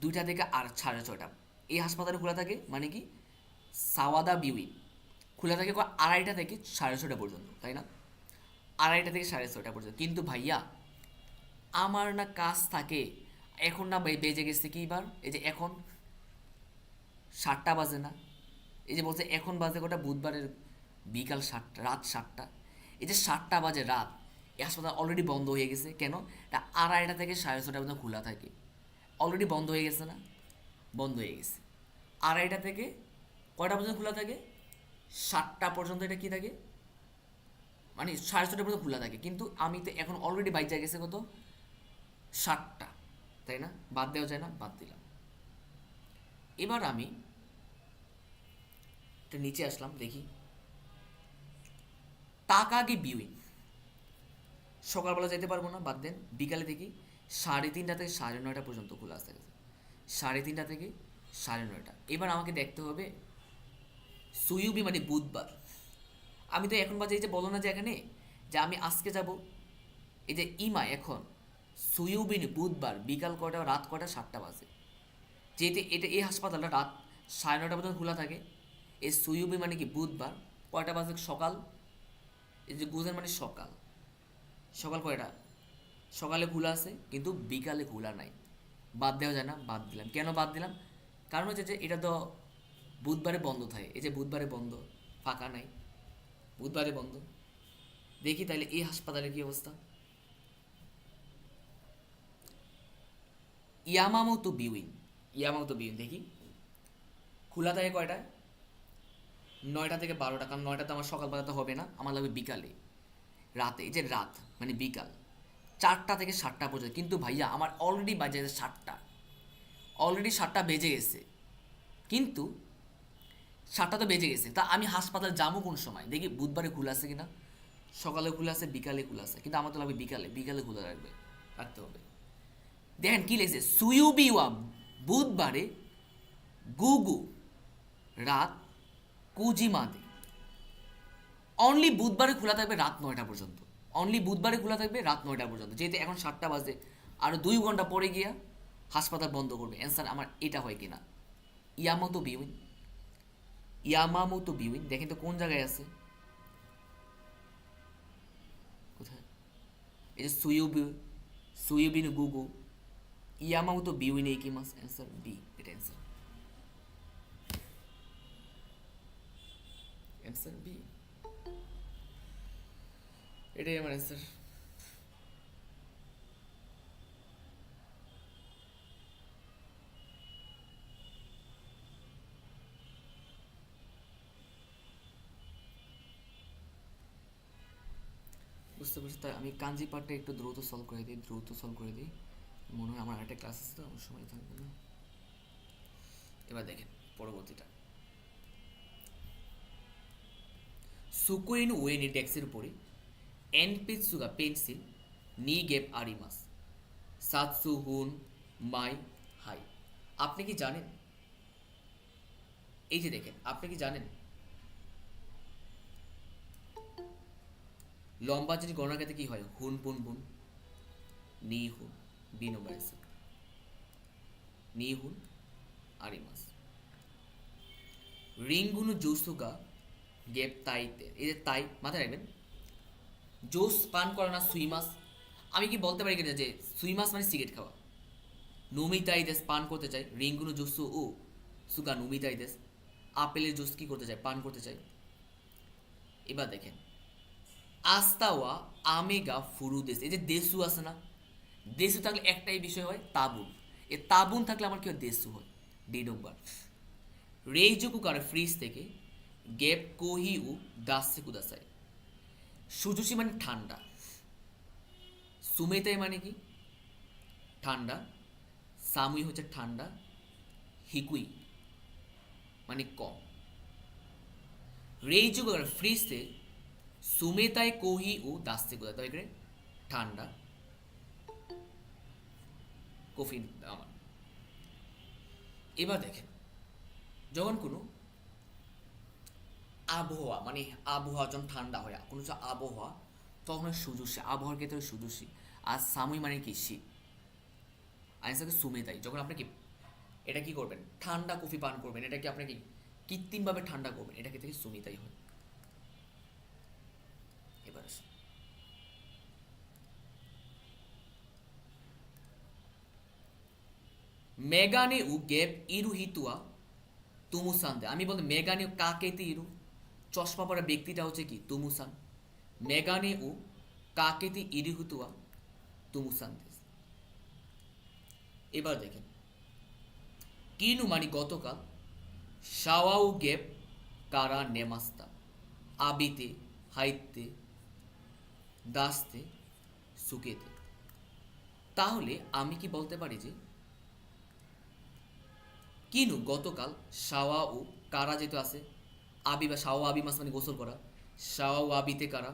2টা থেকে আর 6:30। এই হাসপাতালে খোলা থাকে মানে কি, সাওয়াদা বিউইন খোলা থাকে 2:30 থেকে 6:30 পর্যন্ত, তাই না? 2:30 থেকে 6:30 পর্যন্ত। কিন্তু ভাইয়া আমার না কাজ থাকে, এখন না বেজে গেছে কি বার, এই যে এখন 7টা বাজে না, এই যে বলছে এখন বাজে কটা, বুধবারের বিকাল 7টা, রাত 7টা। এই যে 7টা বাজে রাত, এই হাসপাতাল অলরেডি বন্ধ হয়ে গেছে। কেন? এটা 2:30 থেকে 6:30 পর্যন্ত খোলা থাকে। অলরেডি বন্ধ হয়ে গেছে না? বন্ধ হয়ে গেছে। 2:30 থেকে কয়টা পর্যন্ত খোলা থাকে? 7টা পর্যন্ত এটা কি থাকে, মানে 6:30 পর্যন্ত খোলা থাকে। কিন্তু আমি তো এখন অলরেডি বাইচা গেছে কত, 7টা, তাই না? বাদ দেওয়া যায় না, বাদ দিলাম। এবার আমি এটা নিচে আসলাম, দেখি তাকাগি বিউইং। সকালবেলা যেতে পারবো না, বাদ দেন। বিকালে দেখি 3:30 থেকে 9:30 পর্যন্ত খোলা আসতে গেছে, 3:30 থেকে 9:30। এবার আমাকে দেখতে হবে সুইউবি মানে বুধবার। আমি তো এখন বাজে, এই যে বলো না যে এখানে যে আমি আজকে যাব, এই যে ইমা এখন সুইউবিন বুধবার বিকাল কয়টা, রাত কয়টা, 7টা বাজে। যেহেতু এটা এই হাসপাতালটা রাত 9:30 পর্যন্ত খোলা থাকে, এই সুইউবি মানে কি বুধবার কয়টা বাজে, সকাল, এই যে বুঝেন মানে সকাল, সকাল কয়টা, সকালে খোলা আছে কিন্তু বিকালে খোলা নাই। বাদ দেওয়া যায় না, বাদ দিলাম। কেন বাদ দিলাম? কারণ হচ্ছে যে এটা তো বুধবারে বন্ধ থাকে, এই যে বুধবারে বন্ধ, ফাঁকা নাই, বুধবারে বন্ধ। দেখি তাহলে এই হাসপাতালের কি অবস্থা। ইয়ামামোতো বিউইন, ইয়ামামোতো বিউইন দেখি খোলা থাকে কয়টায়, 9টা থেকে 12টা। কারণ 9টা তো আমার সকালবেলা তো হবে না, আমার লাগবে বিকালে, রাতে, এই যে রাত মানে বিকাল 4টা থেকে 7টা পর্যন্ত। কিন্তু ভাইয়া আমার অলরেডি বাজে গেছে 7টা, অলরেডি 7টা বেজে গেছে। কিন্তু 7টা তো বেজে গেছে, তা আমি হাসপাতাল যাবো কোন সময়? দেখি বুধবারে খোলা আছে কিনা, সকালে খোলা আছে, বিকালে খোলা আছে। কিন্তু আমার তো লাগবে বিকালে, বিকালে খোলা রাখতে হবে। দেখেন কি লিখছে, সুইউবিওয়া বুধবারে, গুগু রাত কুজিমাদে। অনলি বুধবারে খোলা থাকবে রাত 9টা পর্যন্ত, অনলি বুধবারে খোলা থাকবে রাত 9টা পর্যন্ত। যেহেতু এখন 7টা বাজে, আরও 2 ঘন্টা পরে গিয়া হাসপাতাল বন্ধ করবে। অ্যান্সার আমার এটা হয় কিনা। ইয়ামামোতো বিউইন, ইয়ামামোতো বিউইন দেখেন তো কোন জায়গায় আছে, কোথায়? এই যে সুইউবিন গুগু ইয়ামামোতো বিউইন এই কি মাস, অ্যান্সার বি, এটা অ্যান্সার, অ্যান্সার বি, এটাই আমার অ্যান্সার। বুঝতে পারছি। তাই আমি কাঞ্জি পার্টটা একটু দ্রুত সলভ করে দিই, দ্রুত সলভ করে দিই। মনে হয় আমার একটা ক্লাস আছে তো, আমার সময় থাকবে না। এবার দেখেন পরবর্তীটা, সুকোইন ওয়েনি ডেস্কের উপরে এনপিৎসুগা পেন্সিল নি গেপ আরিমাস সাতসু হুন মাই হাই। আপনি কি জানেন, এই যে দেখেন, আপনি কি জানেন লম্বা যদি গণনা ক্ষেত্রে কি হয়, হুন পুন বুন, নি হুন বিনো বাইসে, নি হুন আরিমাস। রিংগুনু জুসুগা গেপ তাইতে, এই যে তাই মাথায় রাখবেন, জোস পান করা না সুইমাস। আমি কি বলতে পারি কিনা যে সুইমাস মানে সিগারেট খাওয়া, নুমিতাই দেশ পান করতে চাই, রিঙ্গুনু জুসু ও সুগা নুমিতাই দেশ, আপেলের জুস কি করতে চাই, পান করতে চাই। এবার দেখেন আস্তাওয়া আমেগা ফুরু দেশ, এই যে দেশু আছে না, দেশু থাকলে একটাই বিষয় হয় তাবুন, এ তাবুন থাকলে আমার কি হয়, দেশু হয়। 2 নম্বর, রেইজুকু কারে ফ্রিজ থেকে গেপ কোহি উ দাসে কুদাসাই। সুজুশি মানে ঠান্ডা, সুমেতাই মানে কি ঠান্ডা, সামুই হচ্ছে ঠান্ডা, হিকুই মানে কম। রেইজুকু কারে ফ্রিজ থেকে সুমেতাই কোহি উ দাসে কুদাসাই, এখানে ঠান্ডা কফি আমার। এবার দেখেন যখন কোনো আবহাওয়া মানে আবহাওয়া যখন ঠান্ডা হয়, কোনো কিছু আবহাওয়া, তখন সুজুসি, আবহাওয়ার ক্ষেত্রে সুজুসি। আর সামুই মানে কি শীত, আইনসাকে সুমেতাই। যখন আপনাকে এটা কি করবেন? ঠান্ডা কফি পান করবেন। এটা কি আপনাকে কৃত্রিমভাবে ঠান্ডা করবেন, এটা থেকে সুমিতাই হয়। এবার আসি, মেগানে উ গেপ ইরু হিতুয়া তুমুসান দে। আমি বলতে মেগানে কাকেতে ইরু, চশমা পরা ব্যক্তিটা হচ্ছে কি তুমুসান। মেগানে উ কাকেতে ইরু হিতুয়া তুমুসান দে। এবার দেখেন, কিনু মানে গতকাল, শাওয়াউ গেপ কারা নেমাস্তা, আবিতে, হাইতে, দাস্তে, সুকেতে। তাহলে আমি কি বলতে পারি যে কিনু গতকাল, শাওয়া ও কারা যেহেতু আছে, আবি বা শাওয়া আবি মাস মানে গোসল করা, শাওয়া ও আবিতে কারা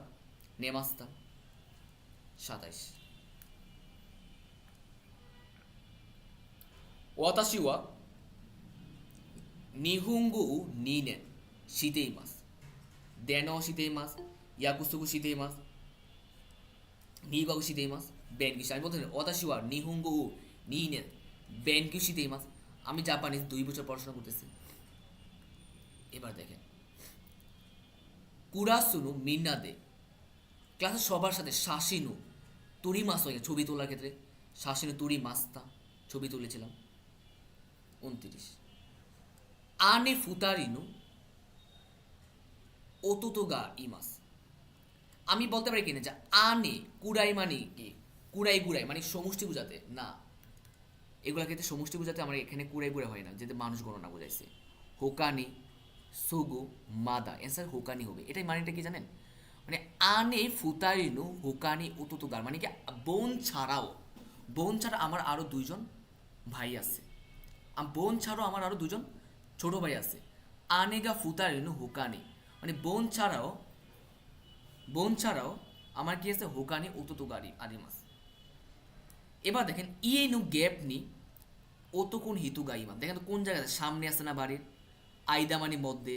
নেমাস্তা 27। ওয়াতাশি ওয়া নিহুঙ্গু নিনেন শীতেই মাস, দেন শীতেই মাস, ইয়াকুসুকু শীতেই মাস, নিবাকু শীতেই মাস, বেন কিসু। আমি বলতে ওয়াতাশি ওয়া নিহুঙ্গু নিনেন বেন কিউ শীতেই মাস। আমি জাপানিজ 2 বছর পড়াশোনা করতেছি। এবার দেখেন, কুরাসুনু মিন্না দে, ক্লাসের সবার সাথে শাসিনু তুরি মাস হয়ে ছবি তোলার ক্ষেত্রে শাসিনু তুরি মাস্তা ছবি তুলেছিলাম 29। আনে ফুতারিনু ওতুতোগা ইমাস। আমি বলতে পারি কিনা যে আনে কুড়াই মানে কি, কুড়াই গুড়াই মানে সমষ্টি বোঝাতে না, এগুলা ক্ষেত্রে সমষ্টি বোঝাতে আমার এখানে কুড়াই গুড়াই হয় না, যেতে মানুষ গণনা বোঝাইছে। হোকানি, সুগু, মাদা, অ্যান্সার হোকানি হবে। এটাই মানেটা কি জানেন? মানে আনে ফুতারিনু হোকানি উতুতুগার মানে কি বোন ছাড়াও, বোন ছাড়া আমার আরও 2জন ভাই আছে, বোন ছাড়াও আমার আরও 2জন ছোট ভাই আছে। আনেগা ফুতারিনু হোকানি মানে বোন ছাড়াও আমার কি আছে হোকানি উতুতুগারি আরিমাস। এবার দেখেন ইয়েনু গ্যাপ নি ও তো কোন হিতু গাইমা, দেখেন তো কোন জায়গায় সামনে আছে না বাড়ির, আইদা মানে মধ্যে,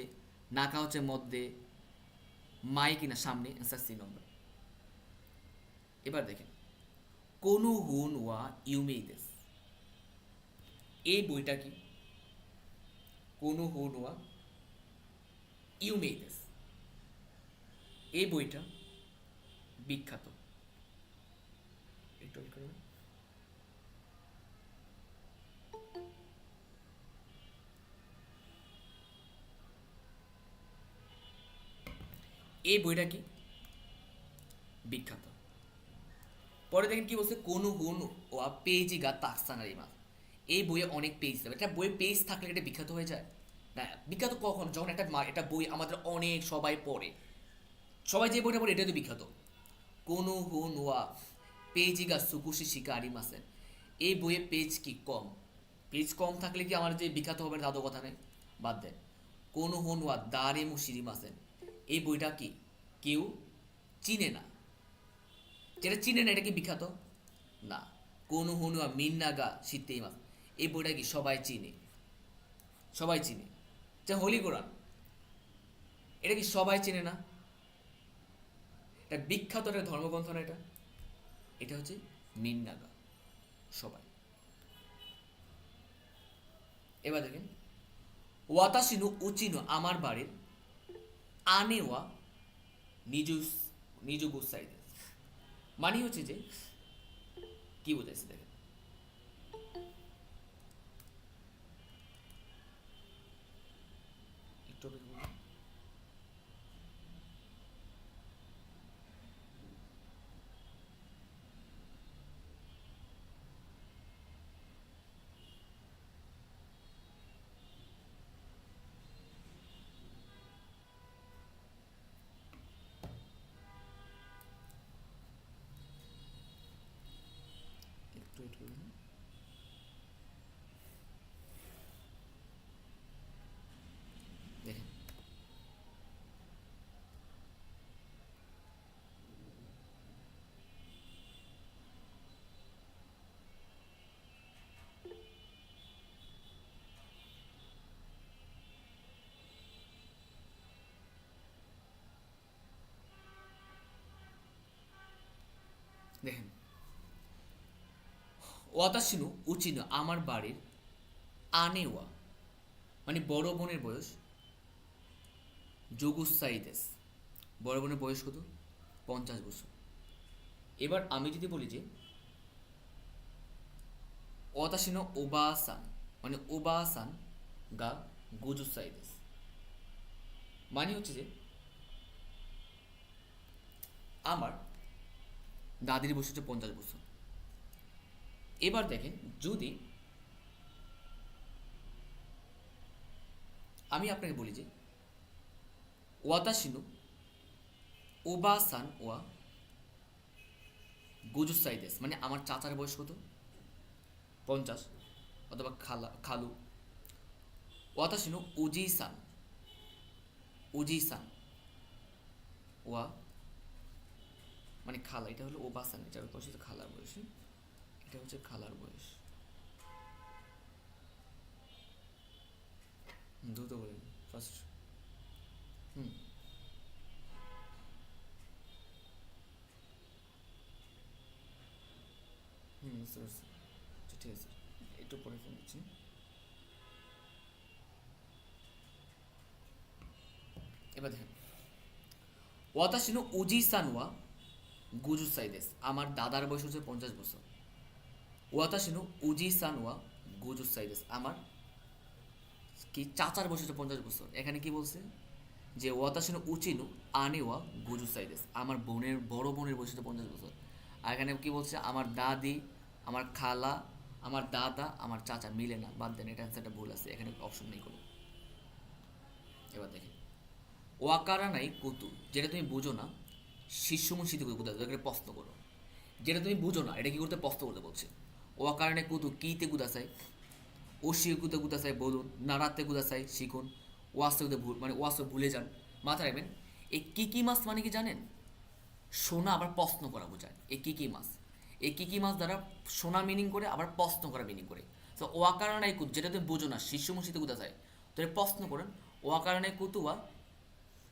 নাকা হচ্ছে মধ্যে, মাই কিনা সামনে, অ্যান্সার সি নম্বর। এবার দেখেন কোনু হুন ওয়া ইউমেইদেস, এই বইটা কি? কোনু হুন ওয়া ইউমেইদেস, এই বইটা বিখ্যাত। একটু করুন। এই বইটা কি বিখ্যাত। পরে দেখেন কি বলছে, কোনো হুন ওয়া পেজি গা তাকসানারি মাস। এই বইয়ে অনেক পেজ থাকবে, একটা বইয়ে পেজ থাকলে এটা বিখ্যাত হয়ে যায় না। বিখ্যাত কখন? যখন একটা বই আমাদের অনেক সবাই পড়ে, সবাই যে বইটা পড়ে এটাই তো বিখ্যাত। কোনো হুন ওয়া পেজি গা সুকুশি শিকারি মাসেন, এই বইয়ে পেজ কি কম, পেজ কম থাকলে কি আমার যে বিখ্যাত হবে তাদের কথা নেই, বাদ দেন। কোনো হুন ওয়া দারে মুশিরি মাসেন, এই বইটা কি কেউ চিনে না, যেটা চিনে না এটা কি বিখ্যাত না। কোনো হুনুয়া মিন্নাগা শীতেই মাস, এই বইটা কি সবাই চিনে, সবাই চিনে। যে হোলি কোরআন, এটা কি সবাই চিনে না? এটা বিখ্যাত একটা ধর্মগ্রন্থ না এটা, এটা হচ্ছে মিন্নাগা সবাই। এবার দেখেন ওয়াতাসিনু উচিনু আমার বাড়ির, আনেওয়া নিজ নিজ গুসাইদে মানে হচ্ছে যে কি বোঝাইছে দেখেন, একটু অপেক্ষা করুন। একটু একটু করুন। দেখেন দেখেন ওয়াতাসিনু উচিনু আমার বাড়ির, আনেওয়া মানে বড় বোনের বয়স, যোগুসাইদেস বড় বোনের বয়স কত? 50 বছর। এবার আমি যদি বলি যে অতাশিনো ওবাসান মানে ওবাসান গা গুজুসাইদেস, মানে হচ্ছে যে আমার দাদির বয়স হচ্ছে 50 বছর। এবার দেখেন, যদি আমি আপনাকে বলি যে ওয়াতাশিনো ওবাসান ওয়া গুজুসাইদেস মানে আমার চাচার বয়স কত? 50, অথবা খালু। ওয়াতাশিনো উজি সান ওয়া মানে খালা, এটা হলো ওবাসান, এটা বয়স হচ্ছে খালার বয়স, এটা হচ্ছে খালার বয়স। দ্রুত বলেন ফার্স্ট। হুম বুঝতে পারছি। আচ্ছা ঠিক আছে, একটু পরে ফোন দিচ্ছি। এবার দেখেন, ওয়াতাশিনো উজি সান ওয়া গুজুসাইদেস আমার দাদার বয়স হচ্ছে 50 বছর। ওয়াতাশিনো উজি সান ওয়া গুজুসাইদেস আমার কি চাচার বয়স হচ্ছে 50 বছর। এখানে কি বলছে যে ওয়াতাশিনো উচিনু আনে ওয়া গুজুসাইদেস আমার বড় বোনের বয়স হচ্ছে 50 বছর। আর এখানে কি বলছে আমার দাদি, আমার খালা, আমার দাদা, আমার চাচা মিলে না, বাদ দেন, এটা অ্যান্সারটা ভুল আছে, এখানে অপশন নেই কোনো। এবার দেখেন, ওয়াকারা নাই কুতু যেটা তুমি বুঝো না, শিষ্যমন স্মৃতি করতে এখানে প্রশ্ন করো। যেটা তুমি বুঝো না এটা কি করতে? প্রশ্ন করতে বলছে। ওয়াকারা নাই কুতু কিতে কুদাসাই, ওশিকুতে কুদাসাই বলুন, নাড়াতে কুদাসাই শিখুন, ওয়াস্তে ভুল মানে ওয়াস্তে ভুলে যান। মাথায় রাখবেন, এই কি মাছ মানে কি জানেন? শোনা আবার প্রশ্ন করা বোঝায়। এই কি মাছ, এই কি মাছ দ্বারা শোনা মিনিং করে আবার প্রশ্ন করা মিনিং করে। তো ওয়াকারণাই কুতু যেটা তুমি বোঝো না, শিষ্যমুশিতে কুদা চাই, তো প্রশ্ন করেন ওয়াকারণাই কুতু ওয়া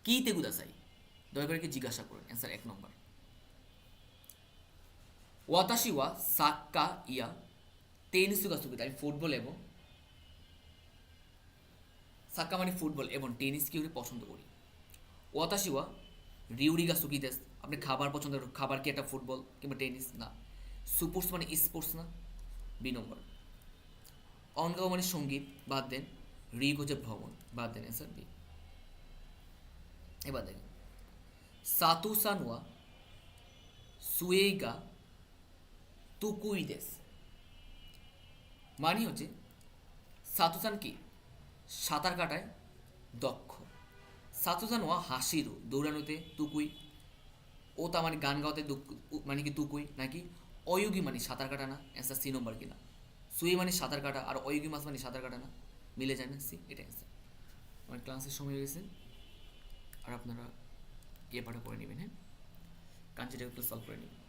কিতে কুদা চাই, দয়া করে কি জিজ্ঞাসা করেন। অ্যান্সার 1 নম্বর। ওয়াতাশি ওয়া সাক্কা ইয়া টেনিস গা সুবিধা, আমি ফুটবল এবং সাক্কা মানে ফুটবল এবং টেনিস কি পছন্দ করি। ওয়াতাশি ওয়া রিউরিগা সুকিদেস আপনি খাবার পছন্দ করেন, খাবার কি একটা ফুটবল কিংবা টেনিস? না। সুপোর্টস মানে স্পোর্টস না, 2 নম্বর। অনগাও মানে সঙ্গীত, বাদ দেন। রিগ হচ্ছে ভ্রমণ, বাদ দেন, অ্যান্সার বি। এবার দেখেন, সাতুসানোয়া সুয়েগা তুকুইদেস মানে হচ্ছে সাতুসান কি সাঁতার কাটায় দক্ষ। সাতুসান ওয়া হাসিরু দৌড়ানোতে তুকুই, ও তা মানে গান গাওয়াতে মানে কি তুকুই, নাকি অয়োগী মানে সাঁতার কাটা না? অ্যান্সার 3 নম্বর কিনা। সুই মানে সাঁতার কাটা আর অয়োগী মাছ মানে সাঁতার কাটা না, মিলে যায় না, সি, এটা অ্যান্সার। আমার ক্লাসের সময় হয়ে গেছে, আর আপনারা পাঠা করে নেবেন, হ্যাঁ, কাঞ্চিটা একটু সলভ করে নেবেন।